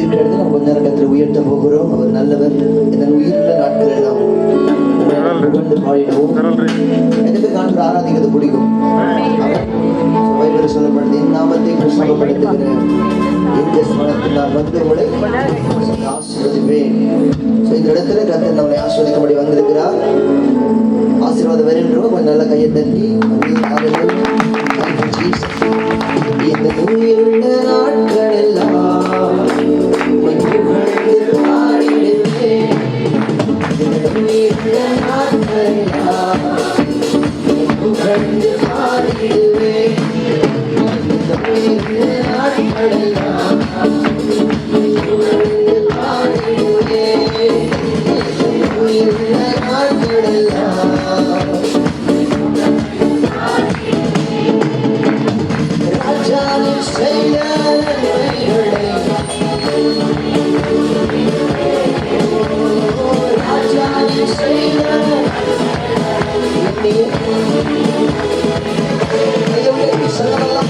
இருக்கிற இடத்துல நம்ம கொஞ்ச நேரம் கர்த்தரை உயர்த்த போகிறோம். அவர் நல்லவர். இந்த உயிருள்ள நாட்களில் நாம் புகழ்ந்து பாடிடுவோம். எதுக்கு காண்ற ஆராதிக்கிறது பிடிக்கும். பைபிள் சொல்லப்படுது, என் நாமத்தை பிரசங்கப்படுத்துகிற இந்த ஸ்மரணத்தில் நான் வந்து உங்களை ஆசீர்வதிப்பேன். இந்த இடத்துல கர்த்தர் நம்மளை ஆசீர்வதிக்கும்படி வந்திருக்கிறார். ஆசீர்வாதம் வருகின்றோம். கொஞ்சம் நல்ல கையை தட்டி இந்த உயிருள்ள நாட்கள் எல்லாம் புகழ்ந்து பாடிடுவேன். இந்த உயிருள்ள நாட்கள் எல்லாம் புகழ்ந்து பாடிடுவேன். இந்த உயிருள்ள நாட்கள் எல்லாம் புகழ்ந்து பாடிடுவேன். இந்த உயிருள்ள நாட்கள் எல்லாம் ராஜாவின் செய்த நன்மைகளை, ராஜாவின் செய்த சொல்லலாம்.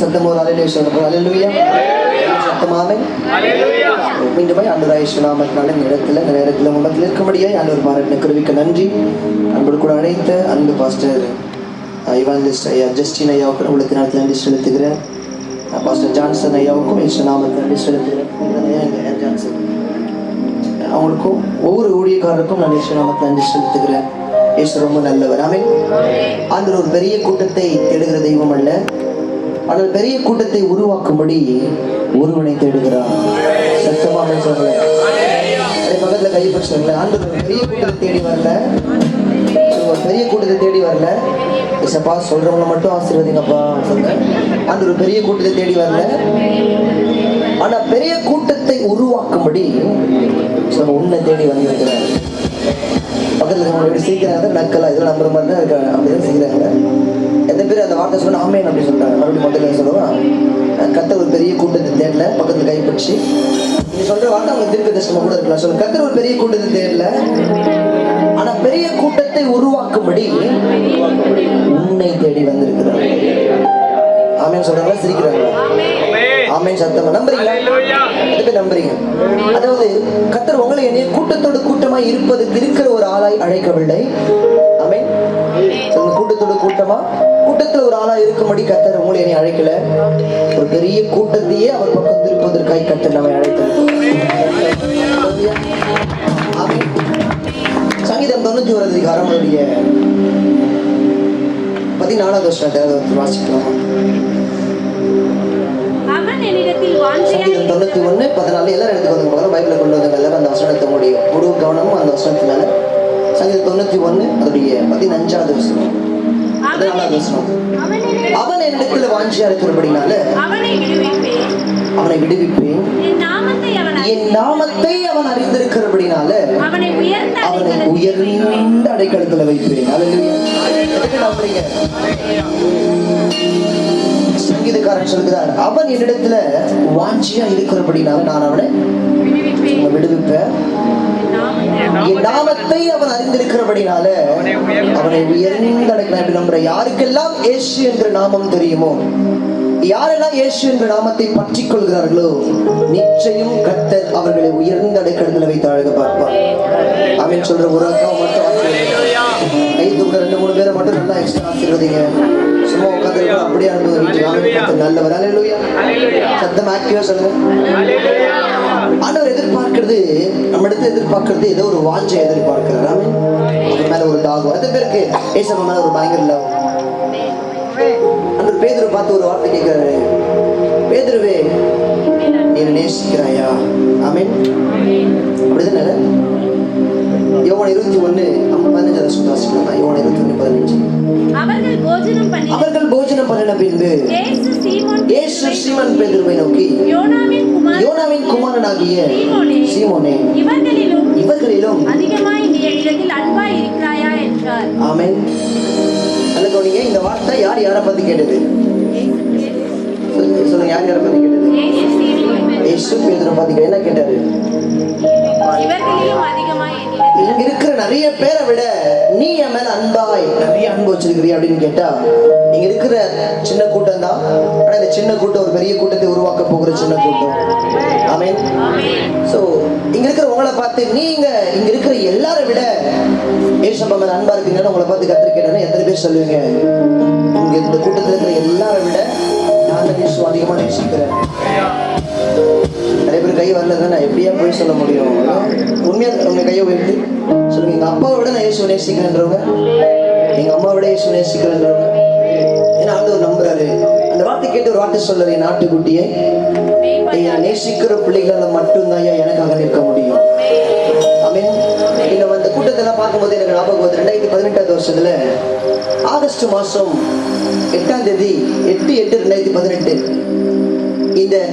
சத்தமோர் அல்லேலூயா சொல்லுங்க. அல்லேலூயா. சத்தமாமே அல்லேலூயா. மீண்டுமாய் ஆண்டவராகிய இயேசு நாமத்தினால இந்த நேரத்தில் உங்கள் இருக்கும்படியாய் ஆண்டவர் பாராட்டின கிருபைக்கு நன்றி. அன்போடு கூட அழைத்த அன்பு பாஸ்டர் இவாஞ்சலிஸ்ட் ஐயா ஜஸ்டின் ஐயாவுக்கு உங்களுக்கு நேரத்தில் நன்றி செலுத்துகிறேன். பாஸ்டர் ஜான்சன் ஐயாவுக்கும் இயேசு நாமத்தில் நன்றி செலுத்துகிறேன். ஜான்சன் அவங்களுக்கும் ஒவ்வொரு ஊழியக்காரருக்கும் நான் இயேசு நாமத்தில் நன்றி செலுத்துகிறேன். இயேசு ரொம்ப நல்லவர். ஆமென். ஆண்டவர் ஒரு பெரிய கூட்டத்தை தேடுகிற தெய்வம் அல்ல, ஆனால் பெரிய கூட்டத்தை உருவாக்கும்படி ஒருவனை தேடுகிறார். சத்தமாக சொல்றேன். பக்கத்துல கைப்பற்றுங்களேன். ஆண்டவர் பெரிய கூட்டத்தை தேடி வரல, ஒரு பெரிய கூட்டத்தை தேடி வரல. ஏசப்பா சொல்றவங்களை மட்டும் ஆசீர்வதிங்கப்பா சொல்றேன். அந்த ஒரு பெரிய கூட்டத்தை தேடி வரல, ஆனா பெரிய கூட்டத்தை உருவாக்கும்படி உன்னை தேடி வந்திருக்கிறார். பக்கத்துல சீக்கிரம் நக்கலா இதெல்லாம் நம்புற மாதிரி தான் இருக்காங்க. அப்படிதான் செய்யறாங்க. எந்த பேர் அந்த வார்த்தை சொன்னா ஆமேன் அப்படின்னு சொல்றாங்க. மறுபடியும் முதல்ல சொல்லுவான், கர்த்தர் ஒரு பெரிய கூட்டத்தை தேடல, பக்கத்துல கைப்பற்றி நீ சொல்ற வார்த்தை அவங்க திருப்பி தரிசனமா கூட இருக்கலாம். சொல்ல கர்த்தர் ஒரு பெரிய கூட்டத்தை தேடல, ஆனா பெரிய கூட்டத்தை உருவாக்கும்படி உன்னை தேடி வந்திருக்கிறார். ஆமேன் சொல்றாங்களா? சிரிக்கிறாங்களா? ஆமேன் சத்தமா நம்புறீங்களா? எதுக்கு நம்புறீங்க? அதாவது கர்த்தர் உங்களை என்னைய கூட்டத்தோடு கூட்டமாய் இருப்பதற்கு இருக்கிற ஒரு ஆளாய் அழைக்கவில்லை. ஆமேன். கூட்டத்தோடு கூட்டமா கூட்டத்துல ஒரு ஆளா இருக்கும்படி கர்த்தர் உங்களை என்னை அழைக்கல, ஒரு பெரிய கூட்டத்தையே அவர் பக்கம் திருப்பதற்காய் கர்த்தர் நம்மை அழைத்தார். சங்கீதம் 91 அதிகாரம் 14வது வசனத்தை வாசிக்கலாம். சங்கீதம் 91 14 எல்லாரும் எடுத்துக்கொண்டு போகிறோம். பைபிளை கொண்டு வந்தாங்க எல்லாரும். அந்த வசனத்தை முழு கவனமும் அந்த வசனத்தினால. சங்கீதம் 91 அதோடைய 15வது வசனம் 14வது வசனம். அவன் என்னிடத்தில் வாஞ்சியா இருக்கிறபடினால அவனை விடுவிப்பேன், என் நாமத்தை அவன் அறிந்திருக்கிறபடினால அவனை உயர்ந்த அடைக்கலத்தில் வைப்பேன். அல்லேலூயா. சங்கீதக்காரன் சொல்கிறார், அவன் என்னிடத்துல வாஞ்சியா இருக்கிறபடினால நான் அவனை விடுவிப்பேன், என் நாமத்தை அவன் அறிந்திருக்கிறபடினால அவனை உயர்ந்த அடைக்கலம் நம்புற. யாருக்கெல்லாம் இயேசு என்ற நாமம் தெரியுமோ, யாரெல்லாம் இயேசு என்ற நாமத்தை பற்றிக் கொள்கிறார்களோ, நிச்சயம் கர்த்தர் அவர்களை உயர்ந்த அடைக்கலத்தில் வைத்து அழக பார்ப்பார். அவன் சொல்ற ஒரு அக்காவை மட்டும் கை தூக்க 2-3 பேரை மட்டும் நல்லா எக்ஸ்ட்ரா ஆசீர்வதிங்க. சும்மா உட்காந்து அப்படியே அனுபவிச்சு நல்லவர். அல்லேலூயா. சத்தம் ஆக்டிவா சொல்லுங்க. ஆண்டவர் எதிர்பார்க்கிறது, நம்ம இடத்துல எதிர்பார்க்கிறது ஏதோ ஒரு வாஞ்சை எதிர்பார்க்கிறார். அது மேல ஒரு தாகம். அது பேருக்கு ஏசப்பா மேல ஒரு பயங்கர லவ். அந்த பேதுரு பார்த்து ஒரு வார்த்தை கேட்கிறாரு, பேதுருவே நீ நேசிக்கிறாயா? ஆமென். அப்படிதானே? யோவான் 21:15 வாசிக்கலாம். யோவான் 21:15. அவர்கள் போஜனம் பண்ணின பின்பு இயேசு சீமோன் பேதுருவை நோக்கி, யோனாவின் குமாரனாகிய சீமோனே, இவர்களிலும் அதிகமாய் நீ என்னிடத்தில் அன்பாய் இருக்கிறாயா என்றார். ஆமென். நல்ல கவனிங்க. இந்த வார்த்தை யார் யாரை பத்தி கேட்டது? சொல்லுங்க, யார் யாரை பத்தி கேட்டது? இயேசு பேதுருவை பத்தி என்ன கேட்டாரு? இங்க இருக்கிற நிறைய பேரை விட நீ என் மேல அன்பாய் நிறைய அன்பு வச்சிருக்கிறியா அப்படின்னு கேட்டா, இங்க இருக்கிற சின்ன கூட்டம் தான். ஆனா இந்த சின்ன கூட்டம் ஒரு பெரிய கூட்டத்தை உருவாக்க போகிற சின்ன கூட்டம். ஆமென். சோ இங்க இருக்கிற உங்களை பார்த்து நீங்க இங்க இருக்கிற எல்லாரை விட ஏசப்பா மேல அன்பா இருக்கீங்கன்னு உங்களை பார்த்து கர்த்தர் கேட்டா எத்தனை பேர் சொல்லுவீங்க? இங்க இந்த கூட்டத்தில் இருக்கிற எல்லாரை விட நான் இயேசு அதிகமா நேசிக்கிறேன். நிறைய பேர் கை வரல, நான் எப்படியா போய் சொல்ல முடியும்? உண்மையா உங்க கையை உயர்த்தி சொல்லுங்க, எங்க அப்பாவை விட நான் இயேசு நேசிக்கிறேன்றவங்க, எங்க அம்மாவை விட இயேசு நேசிக்கிறேன்றவங்க. ஏன்னா ஆண்டவர் நம்புறாரு. அந்த வார்த்தை கேட்டு ஒரு வார்த்தை சொல்றாரு, நாட்டுக்குட்டியே நீங்க நேசிக்கிற பிள்ளைகளால மட்டும்தான் எனக்காக நிற்க முடியும். ஆமென். நம்ம அந்த கூட்டத்தெல்லாம் பார்க்கும்போது எனக்கு ஞாபகம் வருது. 2018 வருஷத்துல ஆகஸ்ட் மாசம் 8ஆம் தேதி 8/8/2018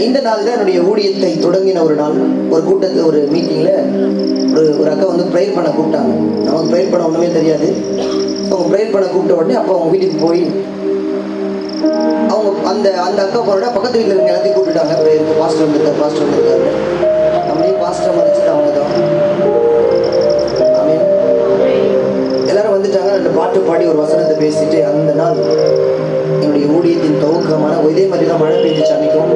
இந்த நாள் தான் என்னுடைய ஊழியத்தை தொடங்கின ஒரு நாள். ஒரு கூட்டத்தில் ஒரு மீட்டிங்ல ஒரு அக்கா வந்து ப்ரேயர் பண்ண கூப்பிட்டாங்க. நமக்கு ப்ரேயர் பண்ண ஒண்ணுமே தெரியாது. அவங்க ப்ரேயர் பண்ண கூப்பிட்ட உடனே அப்போ அவங்க வீட்டுக்கு போய் அவங்க அந்த அக்கா போனோட பக்கத்து வீட்டில் இருக்க எல்லாத்தையும் கூப்பிட்டுட்டாங்க. ப்ரேயருக்கு பாஸ்டர் வந்திருக்காரு. நம்மளையும் பாஸ்டர் மதிச்சுட்டு அவங்க தான். ஆமென். எல்லாரும் வந்துட்டாங்க. 2 பாட்டு பாடி ஒரு வசனத்தை பேசிட்டு அந்த நாள் என்னுடைய ஊழியத்தின் துவக்கமான இதே மாதிரி தான் மழை பெய்ஞ்சிச்சு அன்னைக்கும்.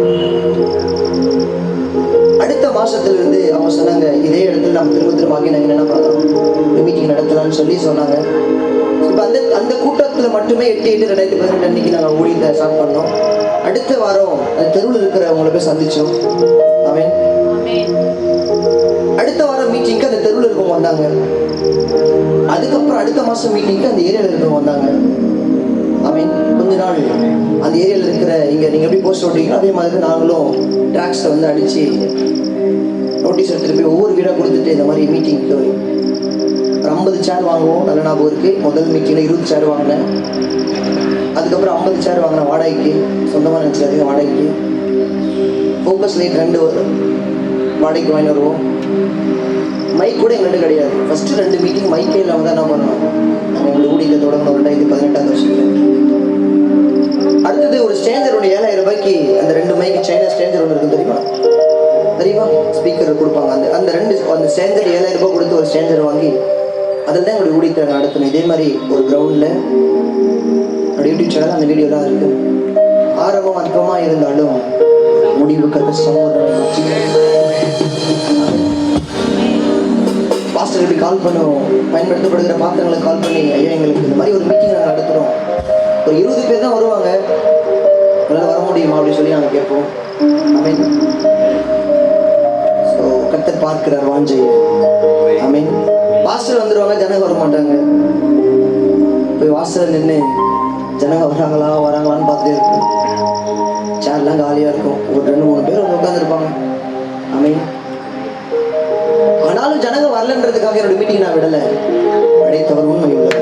அடுத்த மாசத்துல அவங்க சொன்னாங்க, இதே இடத்துல நம்ம திரும்ப நாங்கள் என்ன பண்ணலாம், மீட்டிங் நடத்தலாம்னு சொன்னாங்க. இப்போ அந்த கூட்டத்தில் மட்டுமே 8/8/2018 அன்னைக்கு நாங்கள் ஊழியத்தை ஸ்டார்ட் பண்ணோம். அடுத்த வாரம் அந்த தெருவில் இருக்கிறவங்களை போய் சந்திச்சோம். ஆமென். அடுத்த வாரம் மீட்டிங்க்கு அந்த தெருவில் இருக்கவங்க வந்தாங்க. அதுக்கப்புறம் அடுத்த மாசம் மீட்டிங்க்கு அந்த ஏரியாவில் இருக்கவங்க வந்தாங்க. ஆமென். கொஞ்ச நாள் அந்த ஏரியாவில் இருக்கிற நீங்கள் எப்படி போஸ்ட் ஓட்டுறீங்களோ அதே மாதிரி நாங்களும் ட்ராக்ஸை வந்து அடித்து நோட்டீஸ் எடுத்துகிட்டு போய் ஒவ்வொரு வீடாக கொடுத்துட்டு இந்த மாதிரி மீட்டிங்க்கு ஒரு 50 சேர் வாங்குவோம். நல்ல ஞாபகம் இருக்கு. முதல் மீட்டிங்கில் 20 சேர் வாங்கினேன். அதுக்கப்புறம் 50 சேர் வாங்கினேன் வாடகைக்கு, சொந்தமாக நினச்சாதீங்க, வாடகைக்கு. ஃபோக்கஸ் லைட் 2 வாடகைக்கு வாங்கி வருவோம். மைக் கூட எங்கள்கிட்ட கிடையாது. ஃபஸ்ட்டு 2 மீட்டிங் மைக்கே இல்லாமல் தான் என்ன பண்ணோம். நாங்கள் எங்கள் ஊழியத்தை தொடங்கணும் 2018ஆம் வருஷத்தில். அடுத்தது ஒரு ஸ்டேஞ்சர் ஒன்று 7000 ரூபாய்க்கு, அந்த 2 மைக்கு சைனா ஸ்டேஞ்சர் ஒன்று இருக்குது தெரியுமா? ஸ்பீக்கர் கொடுப்பாங்க. அந்த ஸ்டேஞ்சர் 7000 ரூபாய் கொடுத்து ஒரு ஸ்டேஞ்சர் வாங்கி அதில் தான் எங்களுடைய ஊழியத்தை நடத்தணும். இதே மாதிரி ஒரு கிரவுண்டில் என்னோட யூடியூப் சேனல் அந்த வீடியோலாம் இருக்குது. ஆரம்பம் அற்பமாக இருந்தாலும் முடிவு கருத்து சமூகம். பாஸ்டர் இப்படி கால் பண்ணுவோம், பயன்படுத்தப்படுகிற பாத்திரங்களை கால் பண்ணி, ஐயா எங்களுக்கு இந்த மாதிரி ஒரு மீட்டிங் நாங்கள் நடத்துகிறோம், ஒரு 20 பேர் தான் வருவாங்க, உங்களால் வர முடியுமா அப்படின்னு சொல்லி நாங்கள் கேட்போம். ஆமென். ஸோ கர்த்தர் பார்க்கிறார் வாஞ்சையை. ஆமென். பாஸ்டர் வந்துடுவாங்க, ஜனங்க வர மாட்டாங்க. போய் வாசலில் நின்று ஜனங்க வராங்களான்னு பார்த்துட்டே இருக்கும். சேர்லாம் காலியாக இருக்கும். ஒரு 2-3 பேர் வந்து உட்காந்துருப்பாங்க. ஆமென். ஆனாலும் ஜனங்க வரலன்றதுக்காக என்னோட மீட்டிங் நான் விடலை. அடைத்தவர் உண்மை உள்ளது.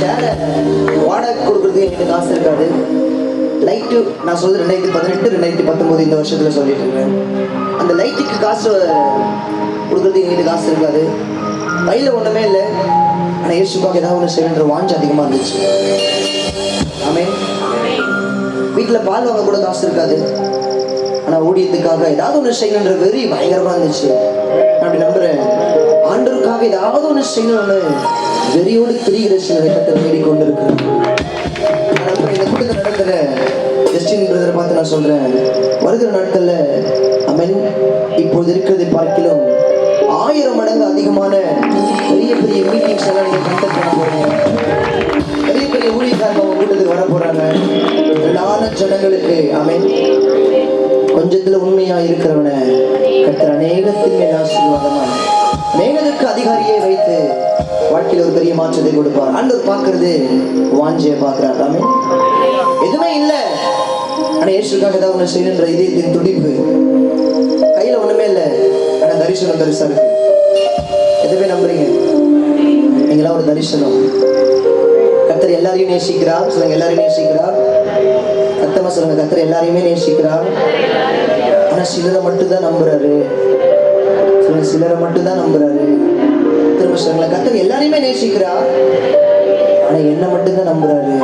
சேரை வாடகை கொடுக்குறதுக்கு எங்களுக்கு காசு இருக்காது. லைட்டு நான் சொல்றது 2018 2019 இந்த வருஷத்துல சொல்லிட்டு இருக்கேன். அந்த லைட்டுக்கு காசு கொடுக்குறதுக்கு எங்களுக்கு காசு இருக்காது. கையில் ஒன்றுமே இல்லை. ஆனால் இயேசுக்காக ஏதாவது ஒன்று செய்யணுன்ற வாஞ்சை அதிகமாக இருந்துச்சு. ஆமென். வீட்டில் பால் வாங்க கூட காசு இருக்காது. ஆனால் ஊழியத்துக்காக ஏதாவது ஒன்று செய்யணுன்ற வெறி பயங்கரமாக இருந்துச்சு. நான் அப்படி நம்புகிறேன். ஆண்டவருக்காக ஏதாவது ஒன்று செய்யணும்னு வெறியோடு திரிகிற சில கட்டத்தை தேடிக்கொண்டு இருக்கு. இந்த கூட்டத்தில் நடக்கிற ஜஸ்டின் பிரதரை பார்த்து நான் சொல்கிறேன், வருகிற நாட்களில் ஆமென் இப்போது இருக்கிறதை பார்க்கிலும் 1000 மடங்கு அதிகமான பெரிய பெரிய மீட்டிங்ஸ் எல்லாம் நீங்கள் கண்டக்ட் பண்ண போகிறீங்க. பெரிய பெரிய ஊழியக்காரங்க அவங்க கூட்டத்துக்கு வர போகிறாங்க. எல்லா ஜனங்களுக்கு ஆமென். கொஞ்சத்தில் உண்மையாக இருக்கிறவனை கர்த்தர் அநேகத்தின் மேல் ஆசீர்வாதமாக அநேகத்துக்கு அதிகாரியை வைத்து வாழ்க்கையில் ஒரு பெரிய மாற்றத்தை கொடுப்பார். ஆண்டவர் பார்க்கறது வாஞ்சியை பார்க்கிறார். ஆமென். எதுவுமே இல்லை, ஆனால் இயேசுக்காக ஏதாவது ஒன்று செய்யணுன்ற இதயத்தின் துடிப்பு. கையில் ஒன்றுமே இல்லை, ஆனால் தரிசனம் பெருசாக இருக்கு. எதுவுமே நம்புறீங்க? நீங்களாம் ஒரு தரிசனம். கர்த்தர் எல்லாரையும் நேசிக்கிறார். சொல்லுங்க, எல்லாரையும் நேசிக்கிறார். சத்தமா சொல்லுங்க, கர்த்தர் எல்லாரையுமே நேசிக்கிறார். ஆனால் சிலரை மட்டும்தான் நம்புறாரு. சொல்லுங்க, சிலரை மட்டும்தான் நம்புறாரு. திரும்ப சொல்லுங்க, கர்த்தர் எல்லாரையுமே நேசிக்கிறார். ஆனால் என்ன மட்டும்தான் நம்புறாரு.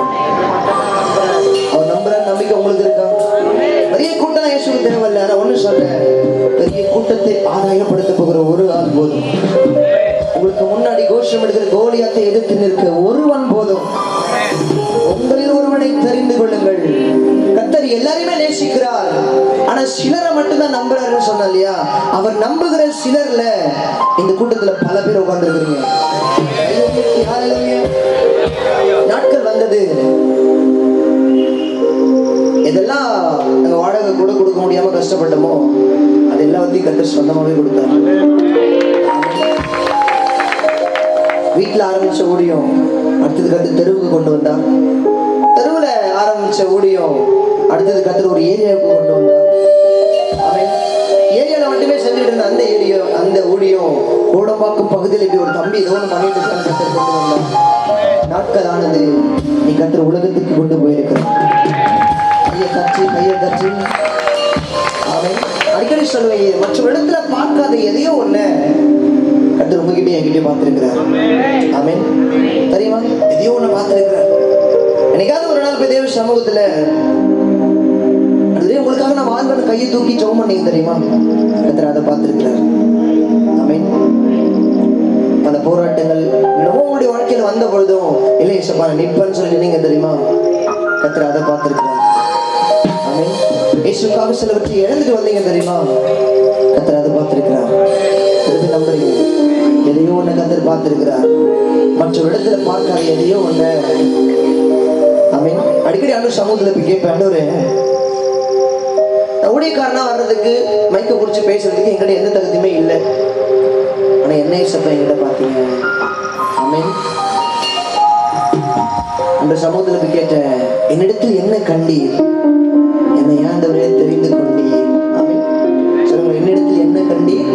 அவர் நம்புறாரு நம்பிக்கை உங்களுக்கு இருக்கா? பெரிய கூட்டம் இயேசுக்கு தேவையில்லை. ஆனால் ஒன்று சொல்றேன், பெரிய கூட்டத்தை ஆதாயப்படுத்த போகிற ஒரு ஆள் போதும். உங்களுக்கு முன்னாடி கோஷம் எடுக்கிற கோலியாத்தை எதிர்த்து நிற்க ஒருவன் போதும். உங்களில் ஒருவனை தெரிந்து கொள்ளுங்கள். கர்த்தர் எல்லாரையுமே நேசிக்கிறார். ஆனா சிலரை மட்டும்தான் நம்புறாருன்னு சொன்னா இல்லையா? அவர் நம்புகிற சிலர்ல இந்த கூட்டத்துல பல பேர் உட்கார்ந்து இருக்கிறீங்க. நாட்கள் வந்தது, எதெல்லாம் நாங்க வாடகை கூட கொடுக்க முடியாம கஷ்டப்பட்டோமோ அது எல்லாத்தையும் கர்த்தர் சொந்தமாவே கொடுத்தாரு. வீட்டில் ஆரம்பிச்ச ஊழியம் அடுத்தது கர்த்தர் தெருவுக்கு கொண்டு வந்தார். தெருவில் ஆரம்பிச்ச ஊழியம் அடுத்தது கர்த்தர் ஒரு ஏரியாவுக்கு கொண்டு வந்தார். அவன் ஏரியாவில் மட்டுமே செஞ்சுட்டு இருந்த அந்த ஊழியம் கோடம்பாக்கம் பகுதியில் இப்படி ஒரு தம்பி ஏதோ ஒன்று பண்ணிட்டு இருக்கான்னு கர்த்தர் கொண்டு வந்தார். நாட்கள் ஆனது, நீ கர்த்தர் உலகத்துக்கு கொண்டு போயிருக்கிறான். கையை கட்சி அவன் அடிக்கடி சொல்லுவேன், மற்ற இடத்துல பார்க்காத எதையோ ஒண்ணு கர்த்தர் உங்ககிட்ட என்கிட்ட பார்த்திருக்கிறார். ஆமென். தெரியுமா? எதையோ ஒண்ணு பார்த்திருக்கிறார். என்னைக்காவது ஒரு நாள் போய் தேவ சமூகத்துல உங்களுக்காக நான் வாழ்ந்த கையை தூக்கி ஜெபம் பண்ணீங்க தெரியுமா? கர்த்தர் அதை பார்த்திருக்கிறார். ஆமென். பல போராட்டங்கள் என்னமோ உங்களுடைய வாழ்க்கையில வந்த பொழுதும் இல்லை இசப்பா நிற்பன்னு சொல்லி நீங்க தெரியுமா? கர்த்தர் அதை பார்த்திருக்கிறார். ஆமென். இயேசுக்காக சிலவற்றை இழந்துட்டு வந்தீங்க தெரியுமா? கர்த்தர் அதை பார்த்திருக்கிறார். திருப்பி நம்புறீங்க, எதையோ ஒண்ணு கர்த்தர் பார்த்திருக்கிறார். மற்ற இடத்துல பார்க்காத எதையோ ஒண்ணு. ஆமென். அடிக்கடி ஆண்டவர் சமூகத்துல போய் கேட்பேன், ஆண்டவரே ஊழியக்காரனா வர்றதுக்கு மைக்க குறிச்சு பேசுறதுக்கு எங்கிட்ட எந்த தகுதியுமே இல்லை, ஆனா என்ன சப்ப என்கிட்ட பார்த்தீங்க. ஆமென். அந்த சமூகத்துல போய் கேட்டேன், என்னிடத்தில் என்ன கண்டீர், என்னை ஏன் ஆண்டவரே தெரிந்து கொண்டீர். ஆமென். சொல்லுங்க, என்னிடத்தில் என்ன கண்டீர்,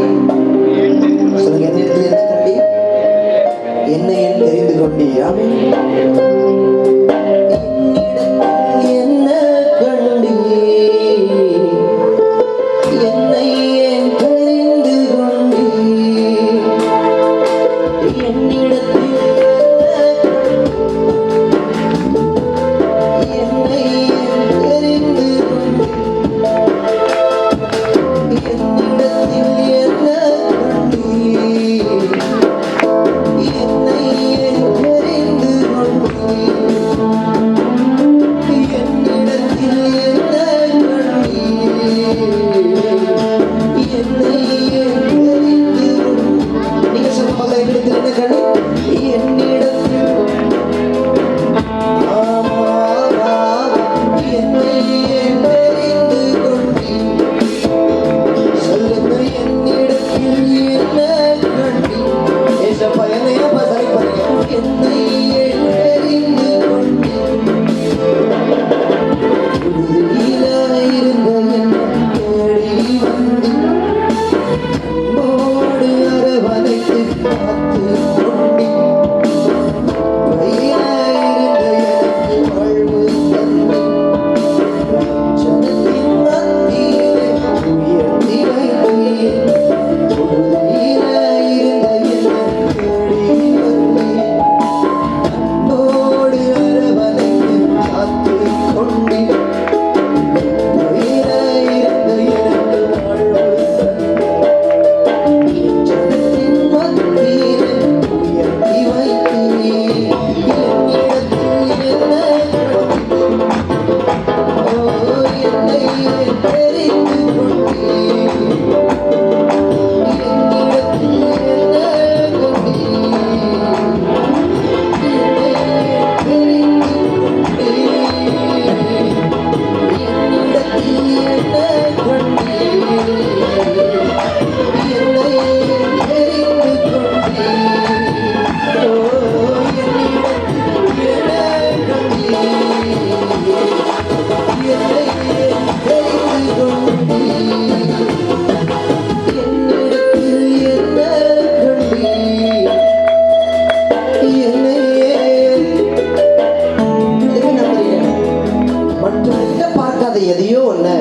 மற்றவர்கிட்ட பார்க்காத எதையோ ஒண்ணு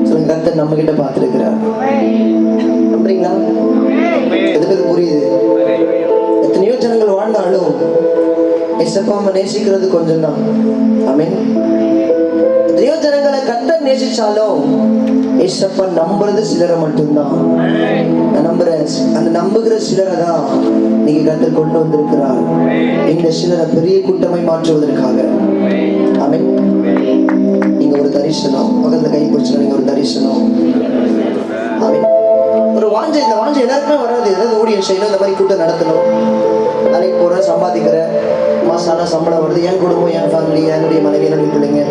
சொல்லுங்க, கர்த்தர் நம்ம கிட்ட பார்த்திருக்கிறார். நம்புறீங்களா? எதுக்கு புரியுது? எத்தனையோ ஜனங்கள் வாழ்ந்தாலும் இயேசுவை நேசிக்கிறது கொஞ்சம் தான். ஆமென். எத்தனையோ ஜனங்களை கர்த்தர் நேசிச்சாலும் இயேசுவை நம்புறது சிலரை மட்டும்தான். நான் நம்புறேன், அந்த நம்புகிற சிலரை தான் நீங்க கர்த்தர் கொண்டு வந்திருக்கிறார், இந்த சிலரை பெரிய கூட்டமை மாற்றுவதற்காக. ஆமென். நீங்க ஒரு தரிசனம், பக்கத்துல கை பிடிச்சா நீங்க ஒரு தரிசனம். ஆமென். ஒரு வாஞ்சை, இந்த வாஞ்சை எல்லாருக்குமே வராது. ஏதாவது ஊழியம் செய்யணும், இந்த மாதிரி கூட்டம் நடத்தணும், வேலைக்கு போறேன், சம்பாதிக்கிறேன், மாசான சம்பளம் வருது, என் குடும்பம், என் ஃபேமிலி, என்னுடைய மனைவி, என்னுடைய பிள்ளைங்க,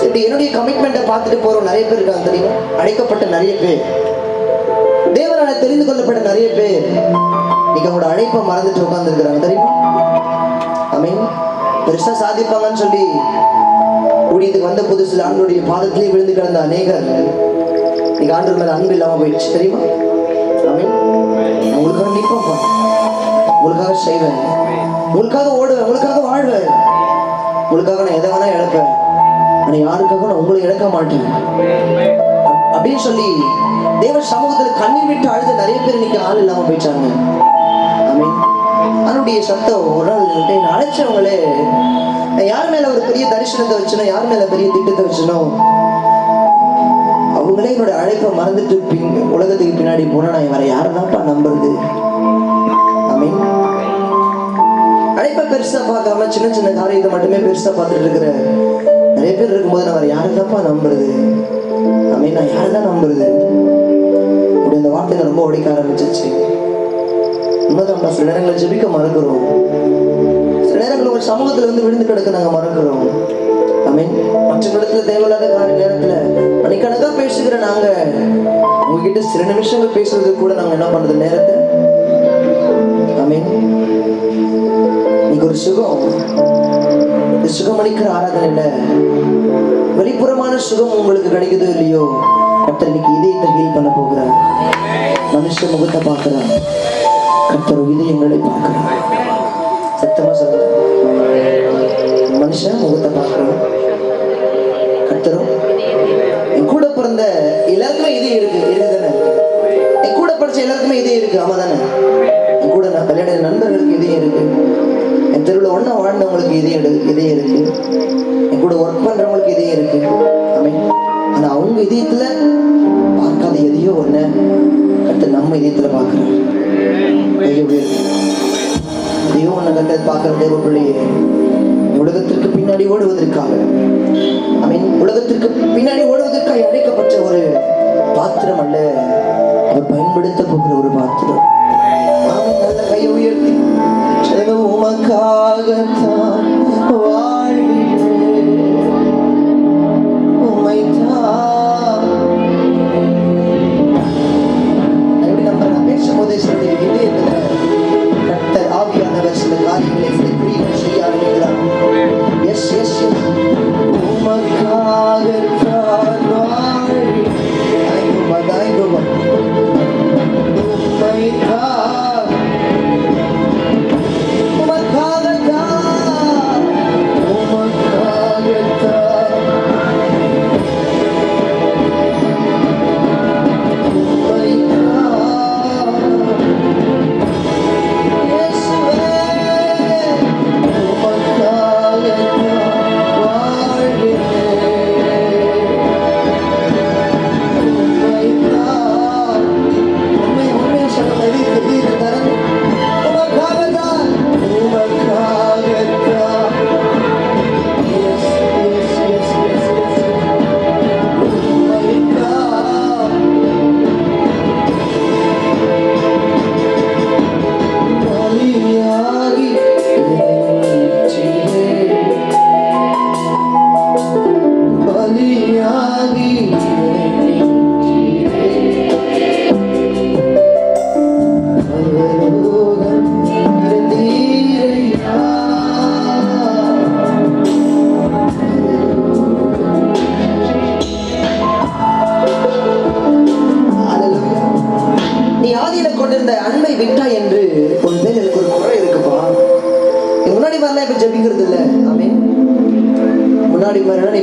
சரி என்னுடைய கமிட்மெண்ட்டை பார்த்துட்டு போறோம். நிறைய பேர் இருக்காங்க தெரியுமா? அழைக்கப்பட்ட நிறைய பேர், தேவனால தெரிந்து கொள்ளப்பட்ட நிறைய பேர் நீங்க உங்களோட அழைப்பை மறந்துட்டு உட்கார்ந்து இருக்கிறாங்க தெரியுமா? ஆமென். பெருசா சாதிப்பாங்கன்னு சொல்லி ஊழியத்துக்கு வந்த புதுசுல ஆண்டவருடைய பாதத்திலே விழுந்து கிடந்த அநேகர் நீங்க ஆண்டவர் மேல அன்பு இல்லாம போயிடுச்சு தெரியுமா? ஆமென். உங்களுக்காக நிற்பப்பா, உங்களுக்காக செய்வேன், உங்களுக்காக ஓடுவேன், உங்களுக்காக வாழ்வேன், உங்களுக்காக நான் எதை வேணா இழப்பேன், ஆனா யாருக்காக நான் உங்களை இழக்க மாட்டேன் அப்படின்னு சொல்லி தேவ சமூகத்துல கண்ணீர் விட்டு அழுத நிறைய பேர் இன்னைக்கு ஆள் இல்லாம போயிட்டாங்க. ஆமென். அவனுடைய சத்தம் ஒரு நாள் அழைச்சவங்களே, யார் மேல ஒரு பெரிய தரிசனத்தை வச்சனோ, யார் மேல பெரிய திட்டத்தை வச்சனோ, அவங்களே என்னோட அழைப்பை மறந்துட்டு உலகத்துக்கு பின்னாடி போனா நான் வேற யாரதான்ப்பா நம்புறது? ஆமென். அழைப்பை பெருசா பார்க்காம சின்ன சின்ன காரியத்தை மட்டுமே பெருசா பார்த்துட்டு இருக்கிற நிறைய பேர் இருக்கும்போது நான் வேற யாரதான்ப்பா நம்புறது? ஆமென். நான் யாரதான் நம்புறது? அப்படி அந்த வார்த்தையில ரொம்ப உடைக்க ஆரம்பிச்சிச்சு. உண்மைதான். சில நேரங்களில் ஜெபிக்க மறக்கிறோம், சில நேரங்களில் ஒரு சமூகத்துல வந்து விழுந்து கிடக்க நாங்க மறக்கிறோம். ஆமென். மற்ற இடத்துல தேவையில்லாத காரிய நேரத்துல மணிக்கணக்கா பேசுகிற நாங்க உங்ககிட்ட சில நிமிஷங்கள் பேசுறது கூட நாங்க என்ன பண்றது நேரத்தை? ஆமென். இன்னைக்கு ஒரு சுகம், இந்த சுகமளிக்கிற ஆராதனையில வெளிப்புறமான சுகம் உங்களுக்கு கிடைக்குதோ இல்லையோ, கர்த்தர் இன்னைக்கு இதயத்தை ஹீல் பண்ண போகிறார். மனுஷ முகத்தை பார்க்கிறார், கர்த்தர் இதயங்களை பார்க்கிறார். சத்தமா சொல்லுங்க, மனுஷன் முகத்தை பார்க்கிறார், கர்த்தரும். என் கூட பிறந்த எல்லாருக்குமே இதே இருக்கு, இருக்குதானே? என் கூட படிச்ச எல்லாருக்குமே இதே இருக்கு, ஆமா தானே? என் கூட நான் கல்யாண நண்பர்களுக்கு இதே இருக்கு, என் தெருவில் ஒன்னா வாழ்ந்தவங்களுக்கு இதே இருக்கு, என் கூட ஒர்க் பண்றவங்களுக்கு இதே இருக்கு. ஆமென். ஆனா அவங்க இதயத்துல பார்க்காத எதையோ ஒண்ணு கர்த்தர் நம்ம இதயத்துல பார்க்கிறார். எதையோ ஒண்ணு கர்த்தர் பார்க்கிற தேவ பிள்ளையே, உலகத்திற்கு பின்னாடி ஓடுவதற்காக, ஆமென், உலகத்திற்கு பின்னாடி ஓடுவதற்காக அழைக்கப்பட்ட ஒரு பாத்திரம் அல்ல, அவர் பயன்படுத்த போகிற ஒரு பாத்திரம். ஆமென். நல்ல கையை உயர்த்தி உமக்காகத்தான் வாழ்கிறேன், உம்மைத்தான். எப்படி நம்ம பேசும்போதே சொல்லி இதயத்துல கர்த்தர் ஆவியானவர் சில காரியங்களை செய்ய ஆரம்பிக்கிறார். எஸ் எஸ் உமக்காக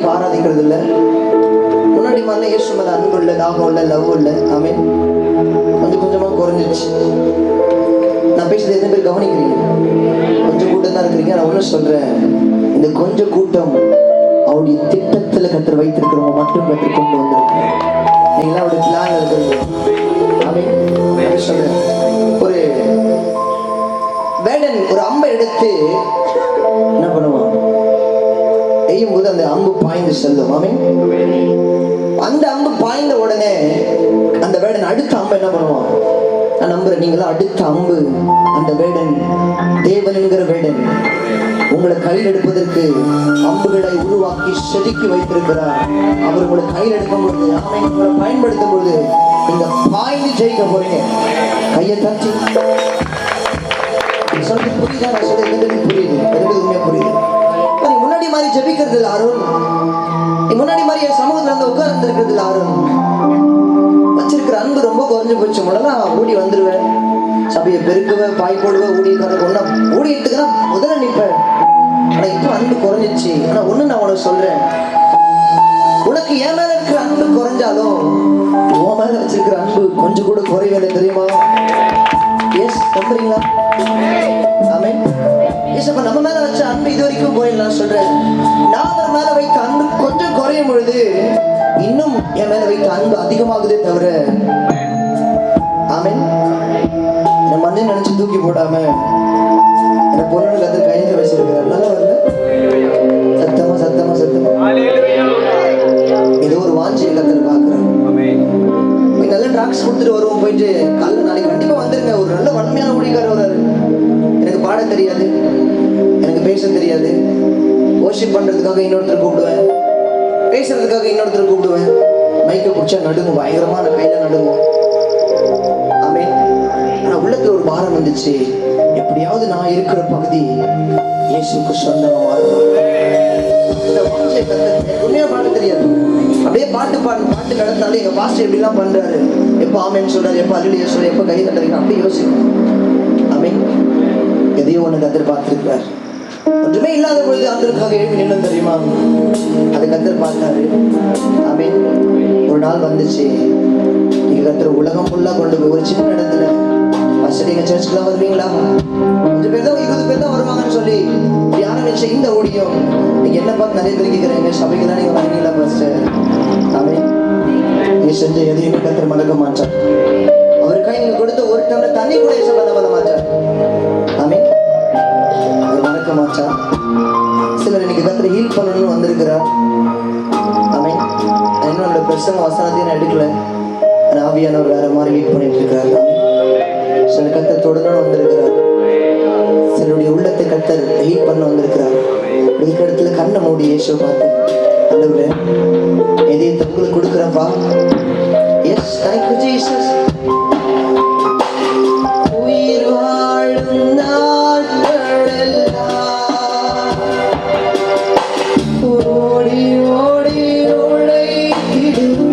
இப்ப ஆராதிக்கிறது இல்லை. முன்னாடி மாதிரிலாம் இயேசு மேல அன்பு இல்லை, தாகம் இல்லை, லவ் இல்லை. ஆமென். கொஞ்சம் கொஞ்சமா குறைஞ்சிருச்சு. நான் பேசுறது எத்தனை பேர் கவனிக்கிறீங்க? கொஞ்சம் கூட்டம் தான் இருக்கிறீங்க. நான் ஒண்ணு சொல்றேன், இந்த கொஞ்சம் கூட்டம் அவருடைய திட்டத்துல கத்தர் வைத்திருக்கிறவங்க மட்டும் கத்தர் கொண்டு வந்திருக்கிறார். நீங்களா அவருடைய பிளான் இருக்கிறது. ஆமென். சொல்றேன், ஒரு வேடன் ஒரு அம்பை எடுத்து என்ன பண்ணுவான்? எய்யும் போது அந்த அம்பு பாய்ந்து செல்லும். ஆமென். அந்த அம்பு பாய்ந்த உடனே அந்த வேடன் அடுத்த அம்பு என்ன பண்ணுவான்? நான் நம்புறேன் நீங்களா அடுத்த அம்பு அந்த வேடன், தேவன் என்கிற வேடன் உங்களை கையில் எடுப்பதற்கு அம்புகளை உருவாக்கி செதுக்கி வைத்திருக்கிறார். அவர் உங்களை கையில் எடுக்கும் பொழுது, ஆமென், உங்களை பயன்படுத்தும் பொழுது நீங்க பாய்ந்து ஜெயிக்க போறீங்க. கையை தட்டி சொல்றது புரியுதா? நான் சொல்றது புரியுது, உண்மையா புரியுது. நீ முன்னாடி மாதிரி ஜெபிக்கிறது இல்லை அருண். நீ முன்னாடி மாதிரி என் சமூகத்துல வந்து உட்கார்ந்து இருக்கிறது இல்லை அருண். வச்சிருக்கிற அன்பு ரொம்ப குறைஞ்சு போச்சு. முதல்ல ஓடி வந்துருவேன், சபையை பெருக்குவேன், பாய் போடுவேன், ஊழியக்காரர் ஒன்னா ஊழியத்துக்குன்னா முதல்ல நிற்பேன். ஆனா இப்ப அன்பு குறைஞ்சிச்சு. ஆனா ஒண்ணு நான் உனக்கு சொல்றேன், உனக்கு என் மேல இருக்கிற அன்பு குறைஞ்சாலும் உன் மேல வச்சிருக்கிற அன்பு கொஞ்சம் கூட குறையவே தெரியுமா? எஸ், நம்புறீங்களா? ஆமென். எஸ், அப்ப நம்ம மேல வச்ச அன்பு இது வரைக்கும் போயிடலாம். நான் சொல்றேன், நான் அவர் மேல வைத்த அன்பு கொஞ்சம் குறையும் பொழுது இன்னும் என் மேல வைத்த அன்பு அதிகமாகுதே தவிர, ஆமென், என்ன மண்ணை நினைச்சு தூக்கி போடாம என்ன பொண்ணு கத்து கையில வச்சிருக்கிறார். நல்லா வரல? சத்தமா சத்தமா சத்தமா ஏதோ ஒரு வாஞ்சியை கத்தர் பாக்குறேன். நல்ல டிராக்ஸ் கொடுத்துட்டு வருவோம், போயிட்டு காலைல நாளைக்கு கண்டிப்பா வந்துருங்க. ஒரு நல்ல வன்மையான ஊழியக்காரர் வராரு. எனக்கு பாட தெரியாது, எனக்கு பேச தெரியாது. வொர்ஷிப் பண்றதுக்காக இன்னொருத்தர் கூப்பிடுவேன், பேசுறதுக்காக இன்னொருத்தர் கூப்பிடுவேன். மைக்கை பிடிச்சா நடுங்கும், பயங்கரமா நான் கையில நடுங்கும். ஆமென். ஆனா உள்ளத்துல ஒரு பாரம் வந்துச்சு, எப்படியாவது நான் இருக்கிற பகுதி இயேசுக்கு சொந்தமா மாறணும். உண்மையா பாட தெரியாது, அப்படியே பாட்டு நடத்தினாலும் எங்க பாஸ்டர் எப்படிலாம் பண்றாரு, எப்ப ஆமென்னு சொல்றாரு, எப்ப அல்லேலூயா சொல்றாரு, எப்ப கை தட்டுறாரு, அப்படியே யோசிக்கும். ஆமென். எதையோ ஒண்ணு கத்தர் பார்த்திருக்கிறார். ஒன்றுமே இல்லாத பொழுது ஆண்டவருக்காக எழுப்பி நின்று தெரியுமா? அதை கத்தர் பார்த்தாரு. ஆமென். ஒரு நாள் வந்துச்சு, நீங்க கத்தர் உலகம் ஃபுல்லா கொண்டு போய் ஒரு சின்ன இடத்துல, பாஸ்டர் நீங்க சர்ச்சுக்குலாம் வருவீங்களா? கொஞ்சம் பேர் தான், 20 பேர் தான் வருவாங்கன்னு சொல்லி யாரும் நினைச்ச இந்த ஊழியம் நீங்க என்ன பார்த்து நிறைய பேர் கேட்குறீங்க, சபைக்கு தான் நீங்க வருவீங்களா பாஸ்டர்? ஆமென். நீ செஞ்ச எதையுமே கத்தர் மறக்க மாட்டார். அவர் கையில் கொடுத்த ஒரு டம்ளர் தண்ணி கூட பண்ண மாட்டார். ஆமென். அவர் மறக்க மாட்டார். சிலர் இன்னைக்கு கத்தரை ஹீல் பண்ணணும்னு வந்திருக்கிறார். ஆமென். என்னோட பிரசங்க வசனத்தையும் நான் எடுக்கல, ஆவியானவர் வேற மாதிரி லீட் பண்ணிட்டு இருக்கிறார். சில கத்தர் தொடரணும் வந்திருக்கிறார். சிலருடைய உள்ளத்தை கத்தர் ஹீல் பண்ண வந்திருக்கிறார். இருக்கிற இடத்துல கண்ணை மூடி இயேசுவை பார்த்து, ஆண்டவரே எதையும் உங்களுக்கு கொடுக்குறப்பா. Yes, thank you Jesus. உயிர் வாழும் நாட்களெல்லாம் ஓடி ஓடி உழைத்திடுவேன்.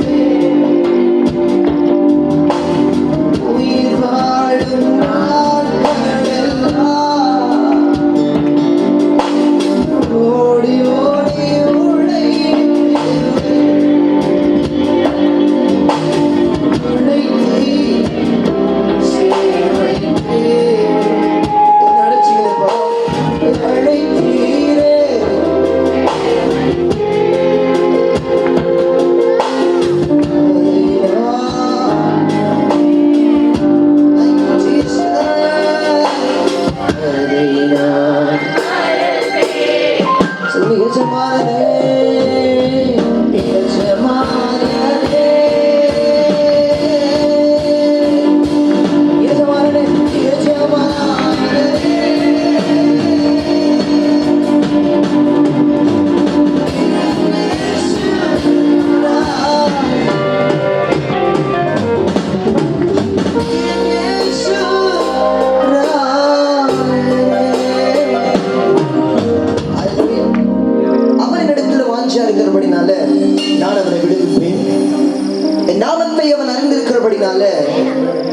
உயிர் வாழும் நாட்களெல்லாம் ஓடி ஓடி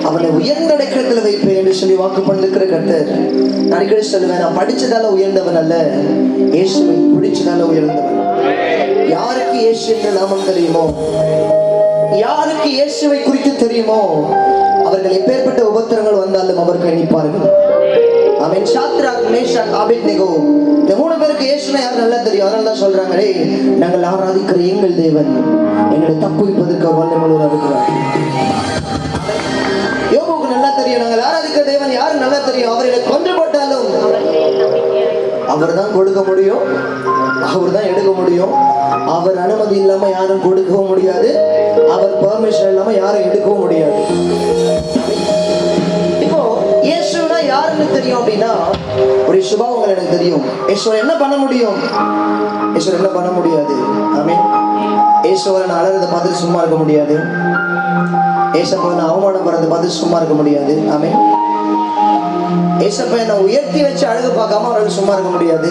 அவனை உயர்ந்த இடத்துல வைப்பேன் என்று சொல்லி வாக்கு பண்ணிருக்கிற கர்த்தர். நான் அடிக்கடி சொல்லுவேன், நான் படிச்சதால உயர்ந்தவன் அல்ல, இயேசுவை பிடிச்சதால உயர்ந்தவன். யாருக்கு இயேசு என்ற நாமம் தெரியுமோ, யாருக்கு இயேசுவை குறித்து தெரியுமோ, அவர்கள் எப்பேற்பட்ட உபத்திரங்கள் வந்தாலும் அவர்கள் நிற்பார்கள். ஆமென். சாத்ராக், மேஷாக், ஆபேத்நேகோ இந்த 3 பேருக்கு இயேசுனா யார் நல்லா தெரியும். அதனால தான் சொல்றாங்க, டேய் நாங்கள் ஆராதிக்கிற எங்கள் தேவன் எங்களை தப்புவிப்பதற்கு அவர் வல்லமையுள்ளவராக இருக்கிறார். யோபுவுக்கு நல்லா தெரியும், நாங்கள் ஆராதிக்கிற தேவன் யாரு நல்லா தெரியும். அவர்களை கொன்று போட்டாலும் அவர் தான் கொடுக்க முடியும், அவர் தான் எடுக்க முடியும். அவர் அனுமதி இல்லாம யாரும் கொடுக்கவும் முடியாது, அவர் பெர்மிஷன் இல்லாம யாரும் எடுக்கவும் முடியாது. இப்போ இயேசுனா யாருன்னு தெரியும் அப்படின்னா ஒரு சுபாவங்கள் எனக்கு தெரியும். இயேசுவை என்ன பண்ண முடியும், இயேசுவை என்ன பண்ண முடியாது. ஆமென். இயேசுவை நான் அழறதை பார்த்துட்டு சும்மா இருக்க முடியாது. இயேசுவை நான் அவமானப்படுறதை பார்த்து சும்மா இருக்க முடியாது. ஆமென். இயேசுவை நான் உயர்த்தி வச்சு அழகு பார்க்காம அவர்கள் சும்மா இருக்க முடியாது.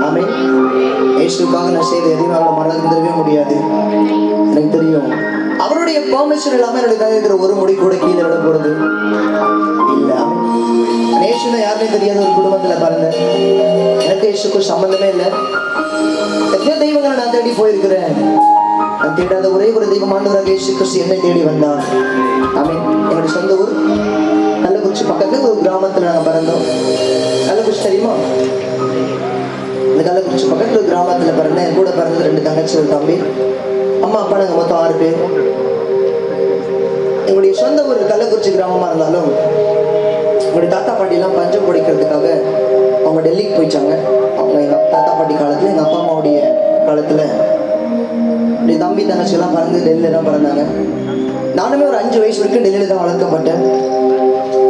ஆமென். இயேசுக்காக நான் செய்த எதையும் அவர்கள் மறந்துடவே முடியாது. எனக்கு தெரியும் அவருடைய பெர்மிஷன் இல்லாம என்னுடைய இருக்கிற ஒரு முடி கூட கீழே விட போறது இல்ல. இயேசுனா யாருன்னே தெரியாத ஒரு குடும்பத்துல பாருங்க, எனக்கு இயேசுக்கும் சம்பந்தமே இல்லை. எத்தனை தெய்வங்களை நான் தேடி போயிருக்கிறேன், நான் தேடாத ஒரே ஒரு தெய்வம் ஆண்டவராக இயேசு கிறிஸ்து என்னை தேடி வந்தார். ஆமென். என்னுடைய சொந்த ஊர் கள்ளக்குறிச்சி பக்கத்துல ஒரு கிராமத்துல நாங்க பிறந்தோம். கள்ளக்குறிச்சி தெரியுமா? இந்த கள்ளக்குறிச்சி பக்கத்துல ஒரு கிராமத்துல பிறந்தேன். என் கூட பிறந்தது 2 தங்கச்சி ஒரு தம்பி. அம்மா அப்பா நாங்க மொத்தம் 6 பேர். எங்களுடைய சொந்த ஊர் கள்ளக்குறிச்சி கிராமமா இருந்தாலும் எங்களுடைய தாத்தா பாட்டி எல்லாம் பஞ்சம் பிடிக்கிறதுக்காக அவங்க டெல்லிக்கு போயிச்சாங்க. அவங்க எங்க தாத்தா பாட்டி காலத்துல, எங்க அப்பா அம்மாவுடைய காலத்துல என்னுடைய தம்பி தங்கச்சி எல்லாம் பிறந்து டெல்லியில தான் பிறந்தாங்க. நானுமே ஒரு 5 வயசு வரைக்கும் டெல்லியில தான் வளர்க்கப்பட்டேன்.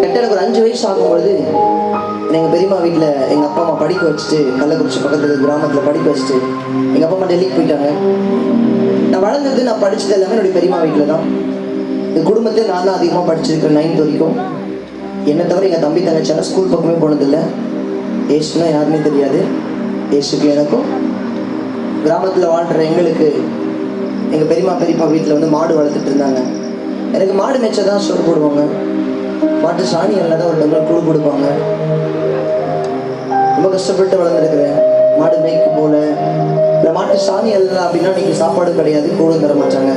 கரெக்டாக எனக்கு ஒரு 5 வயசு ஆகும்பொழுது எங்கள் பெரியம்மா வீட்டில் எங்கள் அப்பா அம்மா படிக்க வச்சுட்டு, கள்ளக்குறிச்சி பக்கத்தில் கிராமத்தில் படிக்க வச்சுட்டு எங்கள் அப்பா அம்மா டெல்லிக்கு போயிட்டாங்க. நான் வளர்ந்தது, நான் படித்தது எல்லாமே என்னுடைய பெரியம்மா வீட்டில் தான். எங்கள் குடும்பத்தை நான் தான் அதிகமாக படிச்சிருக்கேன் 9th வரைக்கும். என்னை தவிர எங்கள் தம்பி தங்கச்சாலும் ஸ்கூல் பக்கமே போனதில்லை. ஏசுனா யாருமே தெரியாது. ஏசுக்கு எனக்கும் கிராமத்தில் வாழ்கிற எங்களுக்கு எங்கள் பெரியப்பா வீட்டில் வந்து மாடு வளர்த்துட்டு இருந்தாங்க. எனக்கு மாடு மேய்ச்சா தான் சோறு போடுவாங்க. மாட்டு சாணி எல்லாம் தான் ஒரு டம்ளர் கூழ் கொடுப்பாங்க. ரொம்ப கஷ்டப்பட்டு வளர்ந்துருக்குறேன். மாடு மேய்க்கு போல இல்லை மாட்டு சாணி எல்லாம் அப்படின்னா நீங்கள் சாப்பாடு கிடையாது, கூழும் தர மாட்டாங்க.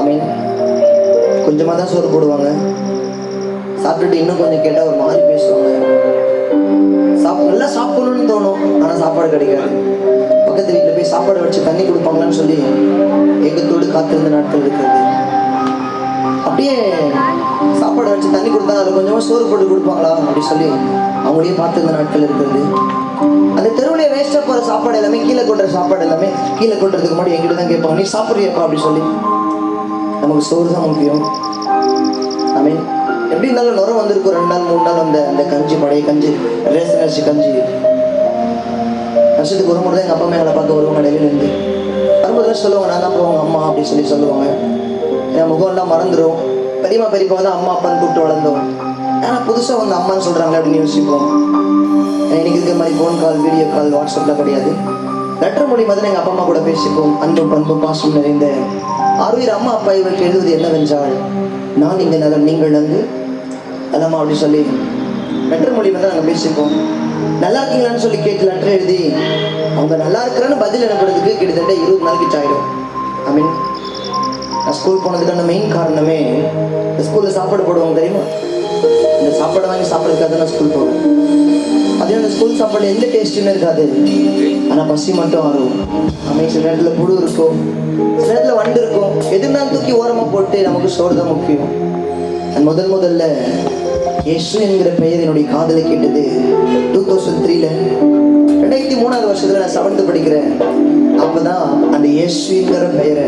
ஆமீன். கொஞ்சமாக தான் சோறு போடுவாங்க. சாப்பிட்டுட்டு இன்னும் கொஞ்சம் கேட்டால் ஒரு மாதிரி பேசுவாங்க. நல்லா சாப்பிடணும்னு தோணும், ஆனால் சாப்பாடு கிடைக்காது. பக்கத்து வீட்டில் போய் சாப்பாடு வச்சு தண்ணி கொடுப்பாங்களான்னு சொல்லி ஏகத்தோடு காத்திருந்த நாட்கள் இருக்கிறது. அப்படியே சாப்பாடு வச்சு தண்ணி கொடுத்தா அதில் கொஞ்சமாக சோறு போட்டு கொடுப்பாங்களா அப்படி சொல்லி அவங்களையே பார்த்துருந்த நாட்கள் இருக்கிறது. அந்த தெருவிலே வேஸ்ட்டாக போகிற சாப்பாடு எல்லாமே, கீழே கொட்டுற சாப்பாடு எல்லாமே கீழே கொட்டுறதுக்கு முன்னாடி எங்கிட்ட தான் கேட்பாங்க, நீ சாப்பிட்றியப்பா அப்படி சொல்லி. நமக்கு சோறு தான் முக்கியம். ஐ மீன் எப்படி இருந்தாலும் நுரம் வந்திருக்கும் 2 நாள் 3 நாள் அந்த கஞ்சி, பழைய கஞ்சி, ரேஷன் அரிசி கஞ்சி. வருஷத்துக்கு ஒரு முறை தான் எங்கள் அப்பா அம்மா எங்களை பார்க்க வருவாங்க. டெல்லியில இருந்து வரும்போது சொல்லுவாங்க, நான் தான் போவாங்க அம்மா அப்படி சொல்லி சொல்லுவாங்க. என் முகம்லாம் மறந்துடும். பெரியப்பா தான் அம்மா அப்பான்னு கூப்பிட்டு வளர்ந்தோம். ஆனால் புதுசாக வந்து அம்மான்னு சொல்கிறாங்களே அப்படின்னு யோசிப்போம். இன்னைக்கு இருக்கிற மாதிரி ஃபோன் கால், வீடியோ கால், வாட்ஸ்அப்லாம் கிடையாது. லெட்டர் மூலியமாக தான் எங்கள் அப்பா அம்மா கூட பேசிப்போம். அன்பும் பண்பும் பாசம் நிறைந்த ஆறுயிர் அம்மா அப்பா இவருக்கு எழுதுவது என்னவென்றால், நான் இங்கே நலம் நீங்கள் அங்கு அதாம்மா அப்படி சொல்லி லெட்டர் மூலியமாக தான் நாங்கள் பேசிப்போம். நல்லா இருக்கீங்களான்னு சொல்லி கேட்டு லெட்டர் எழுதி அவங்க நல்லா இருக்கிறான்னு பதில் அனுப்புறதுக்கு கிட்டத்தட்ட 20 நாள் கிட்ட ஆகிடும். ஐ மீன் நான் ஸ்கூல் போனதுக்கான மெயின் காரணமே, இந்த ஸ்கூலில் சாப்பாடு போடுவாங்க தெரியுமா, இந்த சாப்பாடு வாங்கி சாப்பிட்றதுக்காக நான் ஸ்கூல் போவேன். அதே அந்த ஸ்கூல் சாப்பாடு எந்த டேஸ்ட்டுன்னு இருக்காது, ஆனால் பசி மட்டும் ஆகும். நம்ம சில நேரத்தில் புழு இருக்கும், சில நேரத்தில் வண்டு இருக்கும். எதுனாலும் தூக்கி ஓரமாக போட்டு நமக்கு சோறு தான் முக்கியம். முதல்ல இயேசு என்கிற பெயர் என்னுடைய காதலை கேட்டது 2003ல். 2003ஆவது வருஷத்துல நான் 7th படிக்கிறேன். அப்பதான் அந்த இயேசுங்கிற பெயரை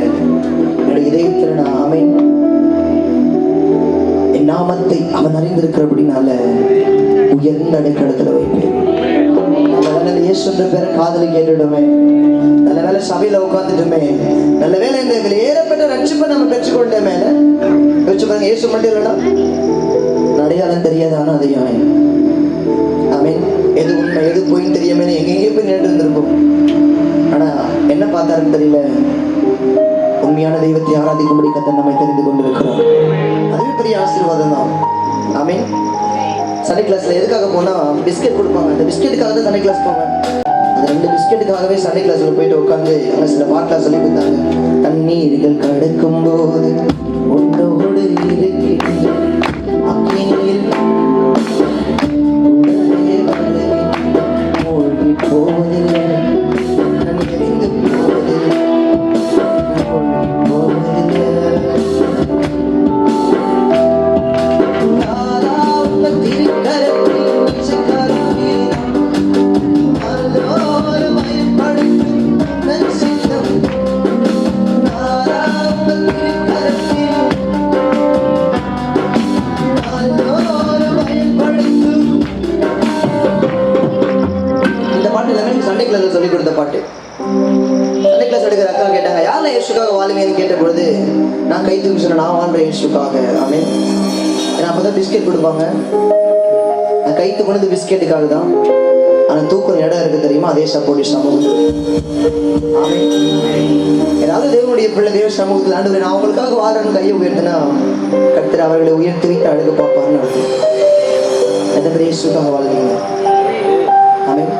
என்னுடைய இதயத்தில் நான் ஆமென், என் நாமத்தை அவன் அறிந்திருக்கிறபடினால உயர்ந்த அடைக்கலத்துல வைப்பேன். நல்ல இயேசுன்ற பேரை காதலை கேட்டுடுமே, நல்ல வேலை சபையில உட்காந்துட்டுமே, நல்ல வேலை இந்த ஏறப்பட்ட ரட்சிப்பை நம்ம பெற்றுக்கொண்டேமே. வச்சு பாருங்க, இயேசு மட்டும் இல்லைன்னா அடையாளம் தெரியாது, ஆனால் அதையும் ஆமென். எது உண்மை எது போயின்னு தெரியாம எங்கெங்கே போய் நின்று இருந்திருக்கும். ஆனா என்ன பார்த்தாருன்னு தெரியல, உண்மையான தெய்வத்தை ஆராதிக்கும்படி கர்த்தர் நம்மை தெரிந்து கொண்டிருக்கிறார். அதுவே பெரிய ஆசீர்வாதம் தான். ஆமென். சண்டே கிளாஸ்ல எதுக்காக போனா பிஸ்கெட் கொடுப்பாங்க, அந்த பிஸ்கெட்டுக்காக தான் சண்டே கிளாஸ் போவேன். அது அந்த பிஸ்கெட்டுக்காகவே சண்டே கிளாஸ்ல போயிட்டு உட்காந்து அங்கே சில பாட்டெலாம் சொல்லி கொடுத்தாங்க. தண்ணீர்கள் கடக்கும் போது உன்னோடு இருக்கின்ற அக்கினியில் உடனே வருவேன். மூழ்கி போவதில்லை, நான் எரிந்து போவதில்லை, மூழ்கி போவதில்லை. நானா உங்கள் திருக்கரத்தில் இசைக்கருவியில் நல்லோரு பயன்படுத்தும் நன் சித்தம். நானா உங்கள் திருக்கரத்தில் நல்லோரு பயன்படுத்தும். இந்த பாட்டு எல்லாமே சண்டே கிளாஸ்ல சொல்லி கொடுத்த பாட்டு. சண்டே கிளாஸ் எடுக்கிற அக்கா கேட்டாங்க, யாரை இயேசுக்காக வாழுவேன்னு கேட்ட பொழுது நான் கை தூக்கி சொன்னேன், நான் வாழ்றேன் இயேசுக்காக. ஆமென். ஏன்னா அப்பதான் பிஸ்கெட் கொடுப்பாங்க. நான் கை தூக்குனது பிஸ்கெட்டுக்காக தான். ஆனால் தூக்குற இடம் இருக்கு தெரியுமா, அதே சப்போர்ட் சமூகத்தில். ஆமென். ஏதாவது தேவனுடைய பிள்ளை தேவ சமூகத்தில் ஆண்டவரே நான் அவங்களுக்காக வாழ்றேன்னு கையை உயர்த்தினா கர்த்தர் அவர்களை உயர்த்தி வைத்து அழுக பார்ப்பாருன்னு அர்த்தம். எத்தனை இயேசுக்காக வாழ்றீங்க? ஆமென்.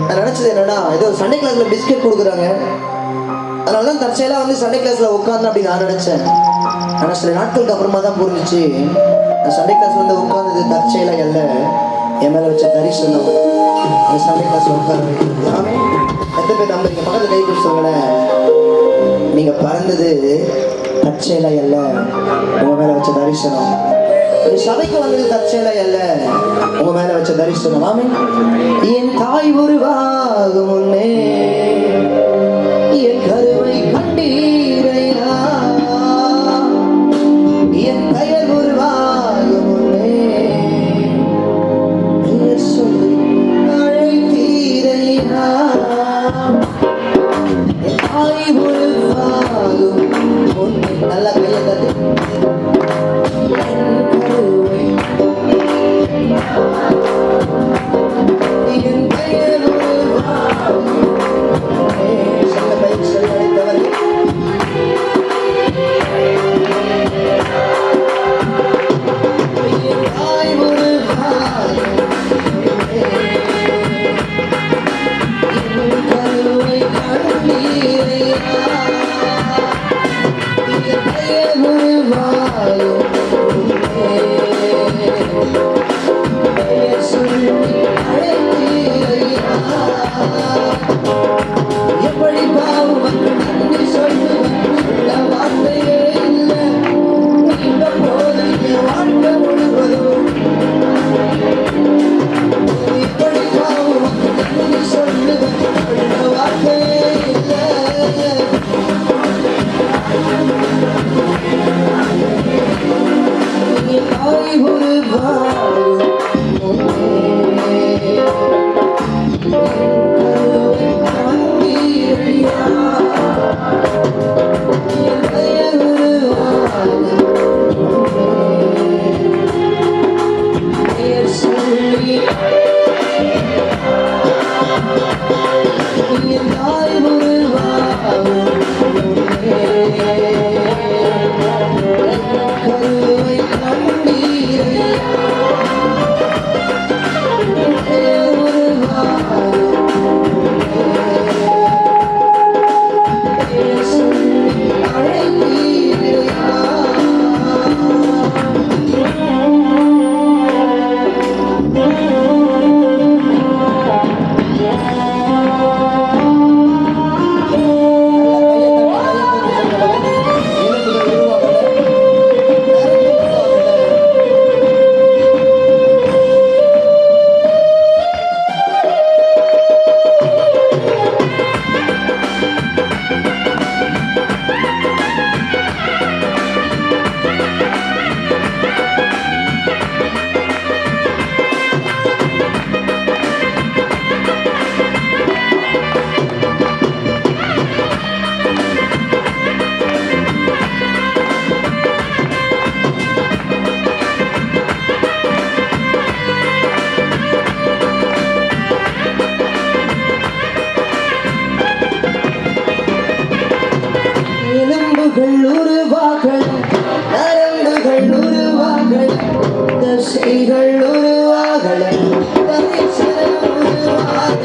நான் நினைச்சது என்னன்னா, ஏதோ சண்டே கிளாஸ்ல பிஸ்கெட் கொடுக்குறாங்க, அதனாலதான் தற்செயலா வந்து சண்டே கிளாஸ்ல உட்காந்து அப்படி நான் நினைச்சேன். ஆனால் சில நாட்களுக்கு அப்புறமா தான் புரிஞ்சிச்சு, நான் சண்டே கிளாஸ்ல வந்து உட்கார்ந்தது தற்செயலா அல்ல, என் மேல வச்ச தரிசனம் அந்த சண்டே கிளாஸ்ல உட்கார வைக்கிறது. ஆமே. எத்தனை பேர் நம்புறீங்க? பக்கத்துல கை பிடிச்சு சொல்லுங்களேன், நீங்க பறந்தது தற்செயலா அல்ல, உங்க மேல வச்ச தரிசனம். ஒரு சபைக்கு வந்தது தற்செயலா அல்ல, உங்க மேல வச்ச தரிசனம். ஆமே. என் தாய் உருவாகும் முன்னே என் கருவை கண்டீரையா, என் பெயர் உருவாகும் முன்னே பெயர் சொல்லி அழைத்தீரையா. என் தாய் உருவாகும் முன்னே, நல்லா கையை தட்டு. என் பெயர் உருவாகும் முன்னே, சொல்ல பயிர் சொல்லி அழைத்தவரே. எப்படி பாவம் வந்து சொல்ல வார்த்தையே இல்லை, இந்த போது வாழ்க்கை முழுவதும் இப்படி பாவம் வந்து சொல்ல வார்த்தையே இல்லை. தாய் ஒரு வாழும் தசைகள் உருவாகல, தரிசனம் உருவாகல.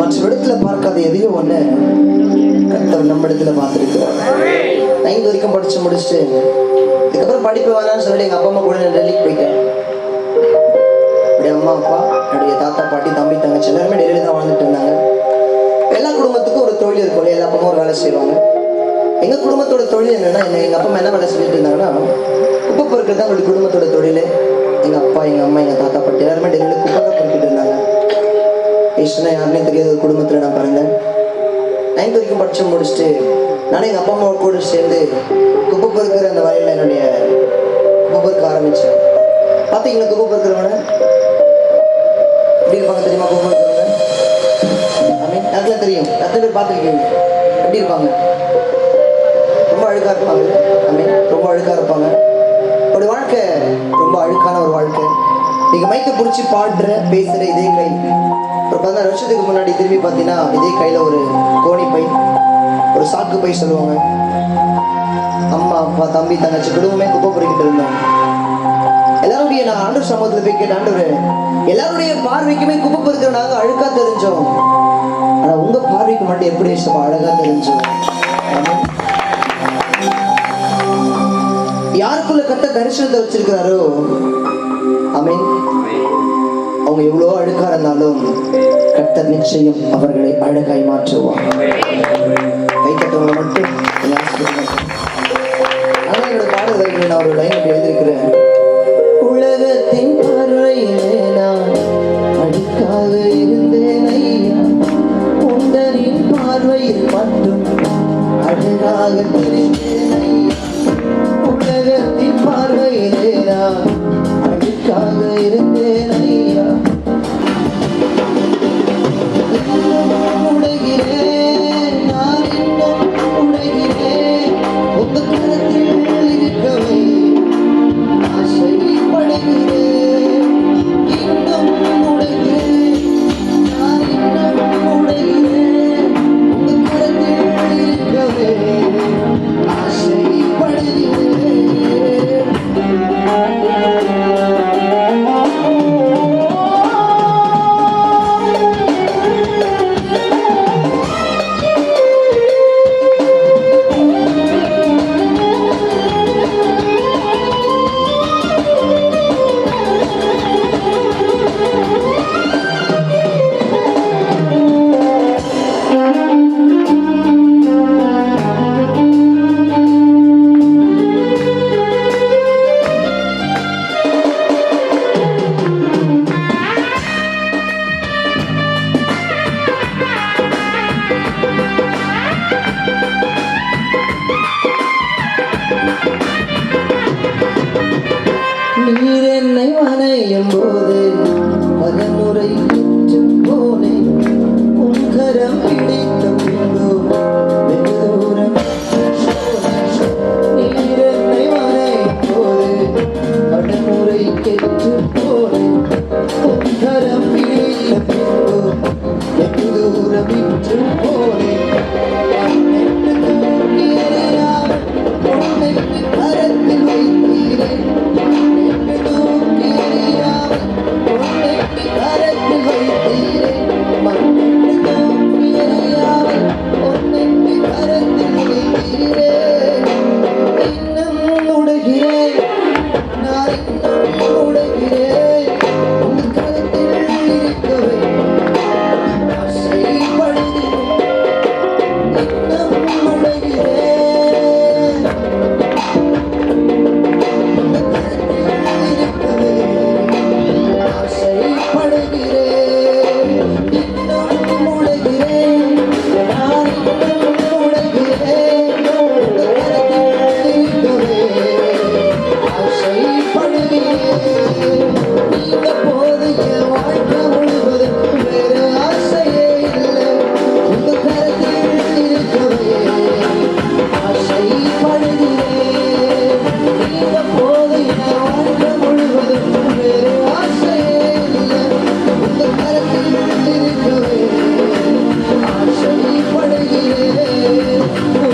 மற்ற இடத்துல பார்க்காத எதையோ ஒண்ணு கர்த்தர் நம்ம இடத்துல பார்த்திருக்கிறார். 9th வரைக்கும் படிச்சு முடிச்சுட்டு இதுக்கப்புறம் படிப்பு வேணாம்னு சொல்லி எங்க அப்பா அம்மா கூட நான் டெல்லிக்கு போயிட்டேன். என்னுடைய அம்மா அப்பா, என்னுடைய தாத்தா பாட்டி, தம்பி தங்கச்சி எல்லாருமே டெல்லியில தான் வாழ்ந்துட்டு இருந்தாங்க. எல்லா குடும்பத்துக்கும் ஒரு தொழில் இருக்கும், எல்லா அப்பா ஒரு வேலை செய்வாங்க. எங்க குடும்பத்தோட தொழில் என்னன்னா, எங்க அப்பா அம்மா என்ன வேலை செஞ்சுட்டு இருந்தாங்கன்னா, குப்பை பொறுக்கிறது தான் எங்களுடைய குடும்பத்தோட தொழில். எங்க அப்பா, எங்க அம்மா, எங்க தாத்தா பாட்டி எல்லாருமே டெல்லியில குப்பை தான் பொறுக்கிட்டு இருந்தாங்க. ஈஸ்வரனா யாருன்னே தெரியாத ஒரு குடும்பத்தில் நான் பிறந்தேன். 9th வரைக்கும் படிச்சு முடிச்சுட்டு நானும் எங்கள் அப்பா அம்மாவோட கூட சேர்ந்து குப்பை பொறுக்கிற அந்த வயலில் என்னுடைய குப்பை பொறுக்க ஆரம்பித்தேன். பார்த்தீங்களா குப்பை பொறுக்கிறவங்க எப்படி இருப்பாங்க தெரியுமா? குப்பை பொறுக்கிறவங்க அதுலாம் தெரியும், எத்தனை பேர் பார்த்துருக்கீங்க? எப்படி இருப்பாங்க? ரொம்ப அழுக்காக இருப்பாங்க. ரொம்ப அழுக்காக இருப்பாங்க. ஒரு வாழ்க்கை ரொம்ப அழுக்கான ஒரு வாழ்க்கை. நீங்கள் மைக்கை பிடிச்சி பாடுற பேசுகிற இதே கை ஒரு 16 வருஷத்துக்கு முன்னாடி திரும்பி பார்த்தீங்கன்னா இதே கையில் ஒரு கோணி பை, ஒரு சாக்கு பை சொல்லுவாங்க. அம்மா அப்பா தம்பி தங்கச்சி குடும்பமே குப்பை பொறுக்கிட்டு இருந்தோம். எல்லாருடைய நான் ஆண்டவர் சமூகத்தில் போய் கேட்ட ஆண்டவர், எல்லாருடைய பார்வைக்குமே குப்பை பொறுக்கிற நாங்கள் அழுக்கா தெரிஞ்சோம், ஆனால் உங்கள் பார்வைக்கு மட்டும் எப்படி அழகா தெரிஞ்சோம். யாருக்குள்ள கர்த்தர் தரிசனத்தை வச்சிருக்கிறாரோ, ஆமென், அவங்க எவ்வளோ அழுக்கா இருந்தாலும் கர்த்தர் நிச்சயம் அவர்களை அழகாய் மாற்றுவார். கை தட்டவங்களை மட்டும் என்னோட பாடல் வரிகளை நான் ஒரு லைன் எழுதியிருக்கிறேன். உலகத்தின் பார்வையிலே நான் அழுக்காக இருந்தேன் ஐயா, உந்தரின் பார்வையில் மட்டும் அழகாக தெரிந்தேன் ஐயா. உலகத்தின் பார்வையிலே நான் அழுக்காக இருந்தேன் ஐயா, உடைகிறேன் நான் இன்னும் உடைகிறேன், உங்க கரத்தில் இருக்கவே ஆசைப்படுகிறேன். இன்னும் உடைகிறேன் நான் இன்னும் உடைகிறேன், உங்க கரத்தில் இருக்கவே ஆசைப்படுகிறேன். நீர் என்னை வணையும் போது பலமுறை குற்றம் போனேன், உன் கரம் பிடித்த பின்பு வெகு தூரம் போனேன். நீர் என்னை வணையும் போது பலமுறை கெட்டு போனேன், உன் கரம் பிடித்த பின்பு வெகு தூரம் விட்டு போனேன். கரத்தில் வைத்தீரேன், கரத்தில் வைத்தீரேன், மண்ணென்று தூக்கி எறியாமல் பொன்னென்று கரத்தில் வைத்தீரேன். இன்னும் உடைகிறேன் நான் இன்னும் உடைகிறேன், உங்க கரத்தில் இருக்கவே ஆசைப்படுகிறேன். இன்னும் உடைகிறேன், உங்க கரத்தில் இருக்கவே ஆசைப்படுகிறேன். இன்னும் உடைகிறேன் நான் இன்னும் உடைகிறேன், உங்க கரத்தில் இருக்கவே ஆசைப்படுகிறேன். நீங்க போது என் வாழ்க்கை முழுவதும் வேறு ஆசையே இல்லை, உங்க கரத்தில் இருக்கவே ஆசைப்படுகிறேன். நீங்க போது என் வாழ்க்கை முழுவதும் வேறு ஆசையே இல்லை, உங்க கரத்தில் இருக்கவே ஆசைப்படுகிறேன்.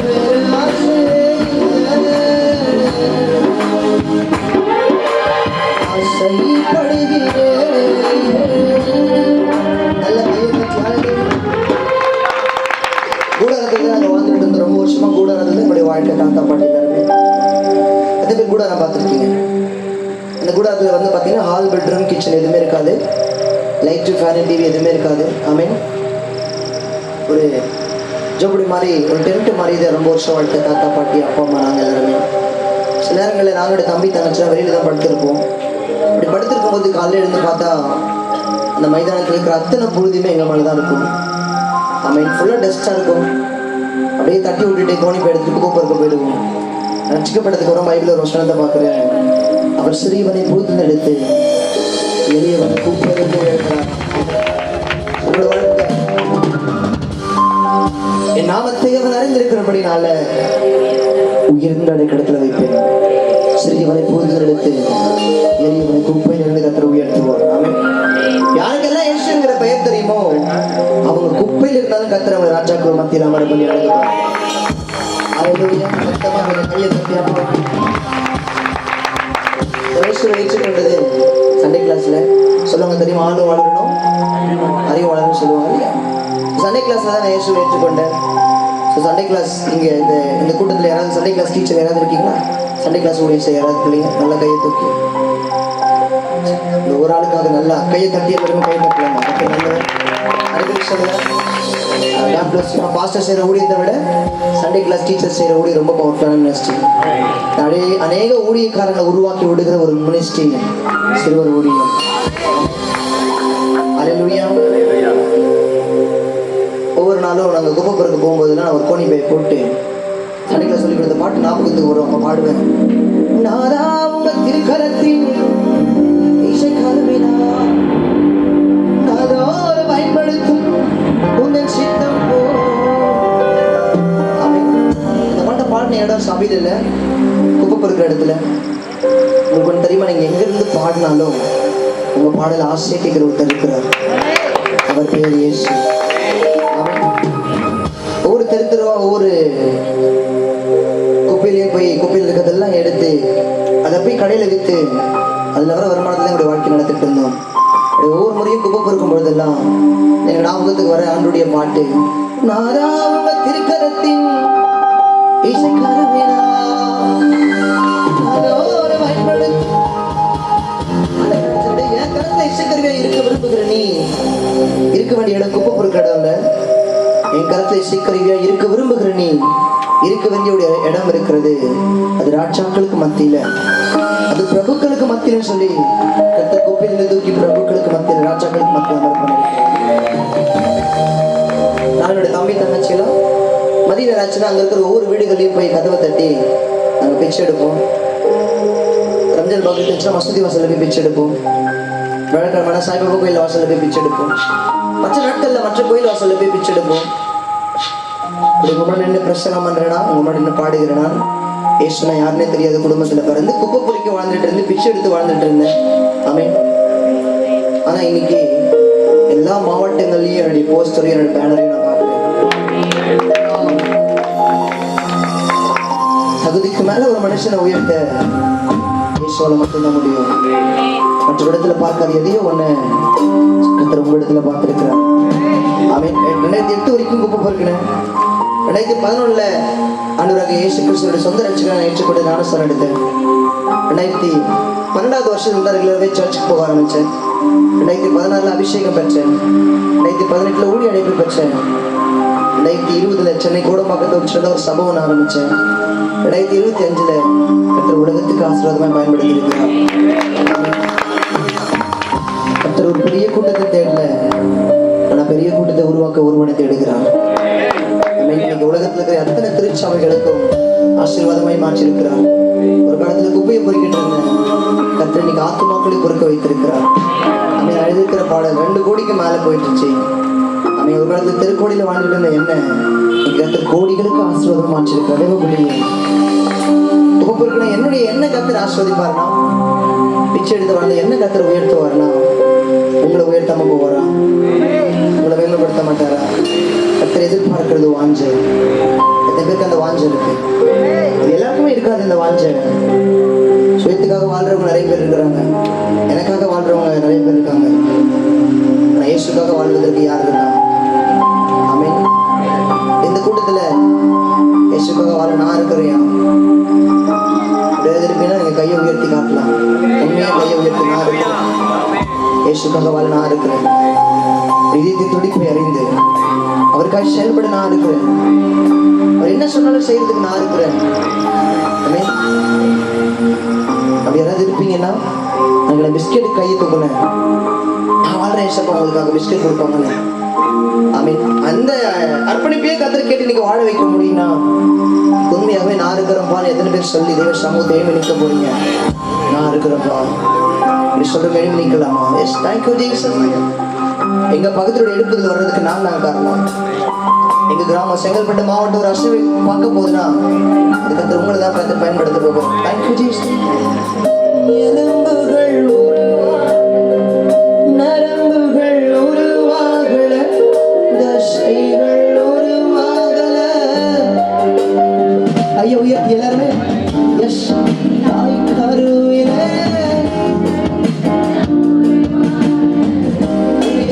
வேறு ஆசையே இல்லை, கூடாரத்துல நாங்கள் வாழ்ந்துட்டு இருந்தோம். ரொம்ப வருஷமா கூடாரத்துல என்னுடைய வாழ்க்கை தாத்தா பாட்டி எல்லாருமே அதே பேர் கூடாரம் பார்த்துருக்கீங்க. அந்த கூடாரத்தில் வந்து பார்த்தீங்கன்னா ஹால், பெட்ரூம், கிச்சன் எதுவுமே இருக்காது, லைட்டு, ஃபேன், டிவி எதுவுமே இருக்காது. ஆமீன். ஒரு ஜோபடி மாதிரி, ஒரு டென்ட் மாதிரி இதை ரொம்ப வருஷம் வாழ்க்கை தாத்தா பாட்டி அப்பா அம்மா நாங்கள் எல்லாருமே. சில நேரங்களில் நாங்களோட தம்பி தங்கச்சிலாம் வெளியில் தான் படுத்திருப்போம். அப்படி படுத்திருக்கும் போது காலையில் எழுந்து பார்த்தா அந்த மைதானத்தில் இருக்கிற அத்தனை பொழுதுமே எங்கள் மேலே தான் இருக்கும். ஆமீன். ஃபுல்லாக டஸ்ட்டாக இருக்கும். அப்படியே தட்டி விட்டுட்டு கோணி போய் எடுத்துட்டு கூப்பிட்டு போயிடுவோம். ரட்சிக்கப்பட்டதுக்கு அப்புறம் பைபிள் ஒரு வசனத்தை பார்க்குறேன். அவர் சிறியவனை பூத்து எடுத்து எளியவனை கூப்பிட்டு எழுக்கிறார். உங்களோட வாழ்க்கை என் நாமத்தை அவன் அறிந்திருக்கிறபடினால உயர்ந்த அடைக்கடத்தில் வைப்பேன். சிறியவனை பூத்து எடுத்து எளியவனை குப்பையிலிருந்து கர்த்தர் உயர்த்துவார். ஆமென். யாருக்கெல்லாம் இயேசுங்கிற பெயர் தெரியுமோ அவங்க குப்பையில் இருந்தாலும் கர்த்தர் அவங்க ராஜாக்கள் மத்தியில் அமர பண்ணி அழைக்கிறார். அல்லேலூயா. சத்தமாக கையை தட்டி ஏற்றுக்கொண்டது சண்டே கிளாஸ்ல சொல்லுவாங்க தெரியுமா, ஆளும் வளரணும் அறிவு வளரணும் சொல்லுவாங்க இல்லையா. சண்டே கிளாஸ்ல தான் நான் இயேசுவை ஏற்றுக்கொண்டேன். ஸோ சண்டே கிளாஸ் இங்கே இந்த கூட்டத்தில் யாராவது சண்டே கிளாஸ் டீச்சர் யாராவது இருக்கீங்களா? சண்டே கிளாஸ் ஊழியம் செய்ய யாராவது பிள்ளைங்க நல்ல கையை தூக்கி இந்த ஒரு ஆளுக்காக நல்லா கையை தட்டி எல்லாருமே கை தட்டலாமா? நல்ல பாஸ்டர் செய்கிற ஊழியத்தை விட சண்டே கிளாஸ் டீச்சர் செய்கிற ஊழியம் ரொம்ப பவர்ஃபுல்லான மினிஸ்ட்ரி. அநேக ஊழியக்காரங்களை உருவாக்கி விடுகிற ஒரு மினிஸ்ட்ரி சிறுவர் ஊழியம். அல்லேலூயா. ஒவ்வொரு நாளும் நாங்கள் குப்பப்பருக்கு போகும்போதுலாம் நான் ஒரு கோணி பை போட்டு சண்டே கிளாஸ் சொல்லி கொடுத்த பாட்டு ஞாபகத்துக்கு வரும். அப்போ பாடுவேன், நாதா உங்க திருக்கரத்தின் இசைக்கருவினா நாதோடு பயன்படுத்தும் உங்கள் சித்தம் போ. இந்த பாட்டை பாடின இடம் சபையில் இல்லை, குப்பை பொறுக்கிற இடத்துல. உங்களுக்கு ஒன்று தெரியுமா, நீங்கள் எங்கேருந்து பாடினாலும் உங்கள் பாடல ஆசையை கேட்குற ஒருத்தர் இருக்கிறார். அவர் பேர் இயேசு. ஒவ்வொரு தெருத்தருவா ஒவ்வொரு குப்பையிலையும் போய் குப்பையில் இருக்கிறதெல்லாம் எடுத்து அதை போய் கடையில் விற்று அதில் வர வருமானத்தில் எங்களுடைய வாழ்க்கை நடத்திட்டு இருந்தோம். ஒவ்வொரு முறையும் குப்பை பொறுக்கும் பொழுதெல்லாம் எங்கள் ஞாபகத்துக்கு வர ஆண்டுடைய பாட்டு, நாதாவுங்க திருக்கரத்தின் இசைக்கருவினா நாதோடு பயன்படுத்தும். என் கருத்துல இசைக்கருவியா இருக்க விரும்புகிற நீ இருக்க வேண்டிய இடம் குப்பை பொறுக்கிற இடம் இல்லை. என் கருத்துல இசைக்கருவியா இருக்க விரும்புகிற நீ இருக்க வேண்டிய இடம் இருக்கிறது. அது ராஜாக்களுக்கு மத்தியில, அது பிரபுக்களுக்கு மத்தியில சொல்லி கர்த்தர் குப்பையிலிருந்து தூக்கி பிரபுக்களுக்கு மத்தியில் ராஜாக்களுக்கு மத்தியில் அமர்ப்பணம். நான் என்னுடைய தம்பி தங்கச்சியெல்லாம் மதிய நேரம் ஆச்சுன்னா அங்கே இருக்கிற ஒவ்வொரு வீடுகளையும் போய் கதவை தட்டி நாங்கள் பிச்சை எடுப்போம். ரம்ஜான் பக்ரீத் இருந்துச்சுன்னா மசூதி வாசலில் போய் பிச்சை எடுப்போம். விளக்கிழமை சாய்பாபா கோயில் வாசலில் போய் பிச்சை எடுப்போம். மற்ற நாட்களில் மற்ற கோயில் வாசலில் போய் பிச்சை எடுப்போம். உங்க முன்னாடி நின்று பிரசங்கம் பண்றேனா, உங்க முன்னாடி நின்று பாடுகிறேனா, ஏசுனா யாருன்னே தெரியாத குடும்பத்துல பிறந்து குப்பை பொறிக்க வாழ்ந்துட்டு இருந்து பிச்சை எடுத்து வாழ்ந்துட்டு இருந்தேன். ஆமென். ஆனா இன்னைக்கு எல்லா மாவட்டங்கள்லயும் என்னுடைய போஸ்டரையும் என்னுடைய பேனரையும் நான் பார்க்கிறேன். தகுதிக்கு மேல ஒரு மனுஷனை உயர்த்த இயேசுவால மட்டும்தான் முடியும். மற்ற இடத்துல பார்க்காத எதையோ ஒண்ணு கர்த்தர் உங்க இடத்துல பார்த்திருக்கிறார். ஆமென். 2008 வரைக்கும் குப்பை பொறுக்கினேன். 2011 ஆண்டவராக இயேசு கிறிஸ்துவோட சொந்த ரட்சகரை ஏற்றுக்கொண்டு ஞானஸ்தானம் எடுத்தேன். 2012 வருஷத்துல ரெகுலராகவே சர்ச்சுக்கு போக ஆரம்பித்தேன். 2016 அபிஷேகம் பெற்றேன். 2018 ஊழிய அழைப்பு பெற்றேன். 2020 சென்னை கூடம்பாக்கத்தில் ஒரு சின்ன ஒரு சபை ஒன்று ஆரம்பித்தேன். 2025 கர்த்தர் உலகத்துக்கு ஆசீர்வாதமாக பயன்படுத்தியிருக்கிறார். கர்த்தர் ஒரு பெரிய கூட்டத்தை தேடல, ஆனால் பெரிய கூட்டத்தை உருவாக்க ஒருவனை தேடுகிறார். இன்னைக்கு உலகத்தில் இருக்கிற அத்தனை திருச்சபைகளுக்கும் ஆசீர்வாதமாய் மாற்றிருக்கிறார். ஒரு காலத்துல குப்பையை பொறுக்கிட்டு இருந்தேன், கர்த்தர் இன்னைக்கு ஆத்துமாக்களை பொறுக்க வைத்திருக்கிறார். அவன் எழுதியிருக்கிற பாடல் 2 கோடிக்கு மேலே போயிட்டுருச்சு. அவன் ஒரு காலத்துல தெருக்கோடியில் வாழ்ந்துட்டு இருந்த என்ன இன்னைக்கு கர்த்தர் கோடிகளுக்கு ஆசீர்வாதம் மாற்றிருக்கிறார். குப்பை பொறுக்கினா என்னுடைய என்ன கர்த்தர் ஆசீர்வதிப்பாருனா, பிச்சை எடுத்து வாழ்ந்த என்ன கர்த்தர் உயர்த்துவாருனா, உங்களை உயர்த்தாம போவாரா? உங்களை மேம்படுத்த மாட்டாரா? கர்த்தர் எதிர்பார்க்கிறது வாஞ்சை. எத்தனை பேருக்கு அந்த வாஞ்சை இருக்கு? எல்லாருக்குமே இருக்காது இந்த வாஞ்சை. சுயத்துக்காக வாழ்றவங்க நிறைய பேர் இருக்கிறாங்க, எனக்காக வாழ்றவங்க நிறைய பேர் இருக்காங்க. நான் இயேசுக்காக வாழ்வதற்கு யார் இருக்கா? ஆமென். இந்த கூட்டத்துல இயேசுக்காக வாழ நான் இருக்கிறேன். இருப்பீங்கன்னா நீங்க கையை உயர்த்தி காட்டலாம். உண்மையா கையை உயர்த்தி நான் இருக்கிறேன், இயேசுக்காக வாழ நான் இருக்கிறேன். இதயத்தை துடிப்பை அறிந்து அவருக்காக செயல்பட நான் இருக்கிறேன். அவர் என்ன சொன்னாலும் செய்யறதுக்கு நான் இருக்கிறேன். அப்படி யாராவது இருப்பீங்கன்னா நாங்கள் பிஸ்கெட் கையை தூக்குனேன், நான் வாழ்றேன் ஏசப்பா உங்களுக்காக பிஸ்கெட் கொடுப்பாங்கன்னு. மீன் அந்த அர்ப்பணிப்பையே கர்த்தர் கேட்டு இன்னைக்கு வாழ வைக்க முடியும்னா உண்மையாகவே நான் இருக்கிறேன்ப்பா எத்தனை பேர் சொல்லி தேவ சமூகத்தை நிற்க போறீங்க? நான் இருக்கிறேன்ப்பா அப்படி சொல்ற எழுதி நிற்கலாமா? S, thank you Jesus. எங்க பக்கத்தோட எழுப்புதல் வர்றதுக்கு நான் காரணம். எங்க கிராமம் செங்கல்பட்டு மாவட்டம் ஒரு அசைவை பார்க்க போகுதுன்னா அதுக்கு உங்களை தான் பார்த்து பயன்படுத்த போகிறோம். Thank you Jesus. நரம்புகள் உருவாகல, தசைகள் உருவாகல. ஐயா உயர்த்தி எல்லாருமே எஸ். தாய் கருவிலே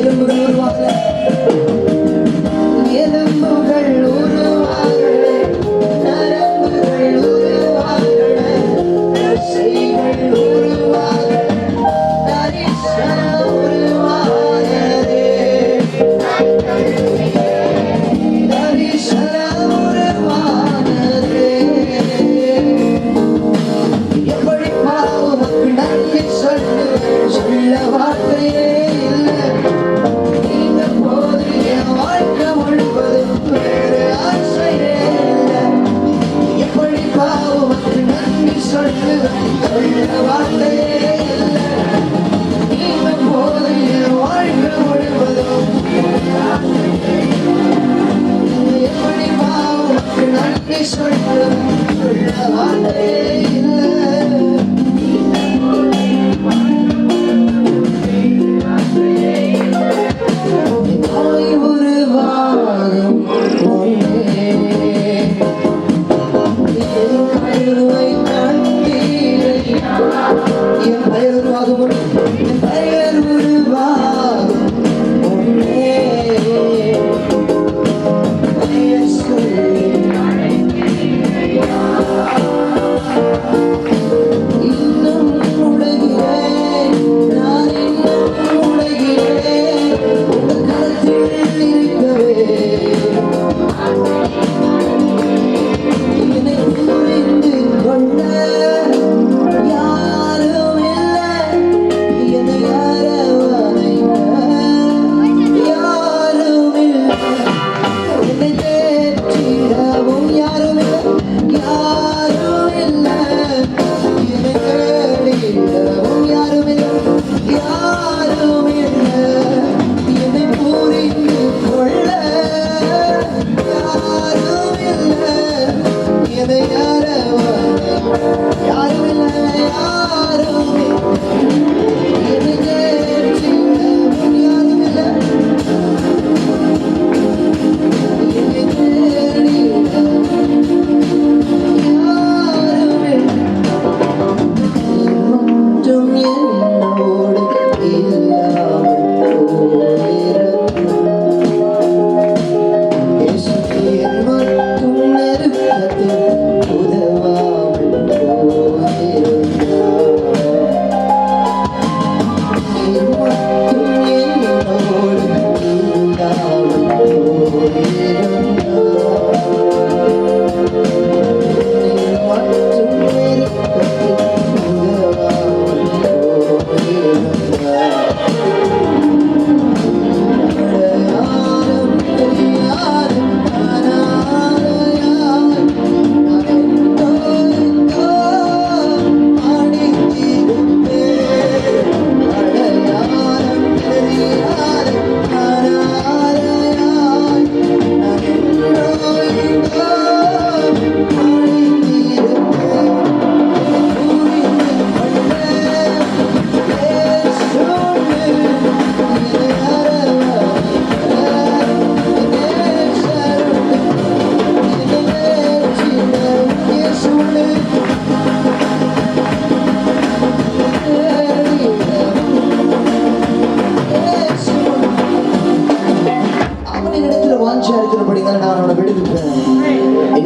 எலும்புகள் உருவாகல, எலும்புகள் உருவாகல, நரம்புகள் உருவாகல, சொல்ல வார்த்தையே இல்லை. நீங்க போது என் வாழ்க்கை முழுவதும் வேறு ஆசையே இல்லை. எப்படி பாவமற்ற நன்றி சொல்ல வார்த்தையே இல்லை. நீங்க போது என் வாழ்க்கை முழுவதும் எப்படி பாவமற்ற நன்றி சொல்ல வார்த்தையே இல்லை.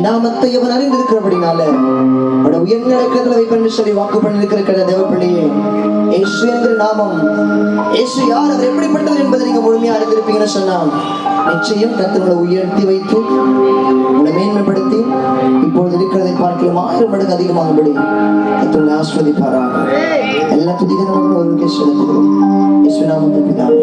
நாமத்தை அவன் அறிந்திருக்கிறபடினால உயர்ந்த இடத்துல வைப்பென்று சொல்லி வாக்கு பண்ணிருக்கிற தேவ பிள்ளையே, இயேசு என்கிற நாமம், இயேசு யார், அவர் எப்படிப்பட்டவர் என்பதை நீங்க முழுமையா அறிந்திருப்பீங்கன்னு சொன்னால் நிச்சயம் கர்த்தரை உயர்த்தி வைத்து உங்களை மேன்மைப்படுத்தி இப்பொழுது இருக்கிறதை பார்க்கலாம் 1000 மடங்கு அதிகமாகும்படி கர்த்தரை ஆசீர்வதிப்பாராக. எல்லா துதிகளும் ஒரு செலுத்துகிறோம். இயேசு நாமத்தில் பிதாவே.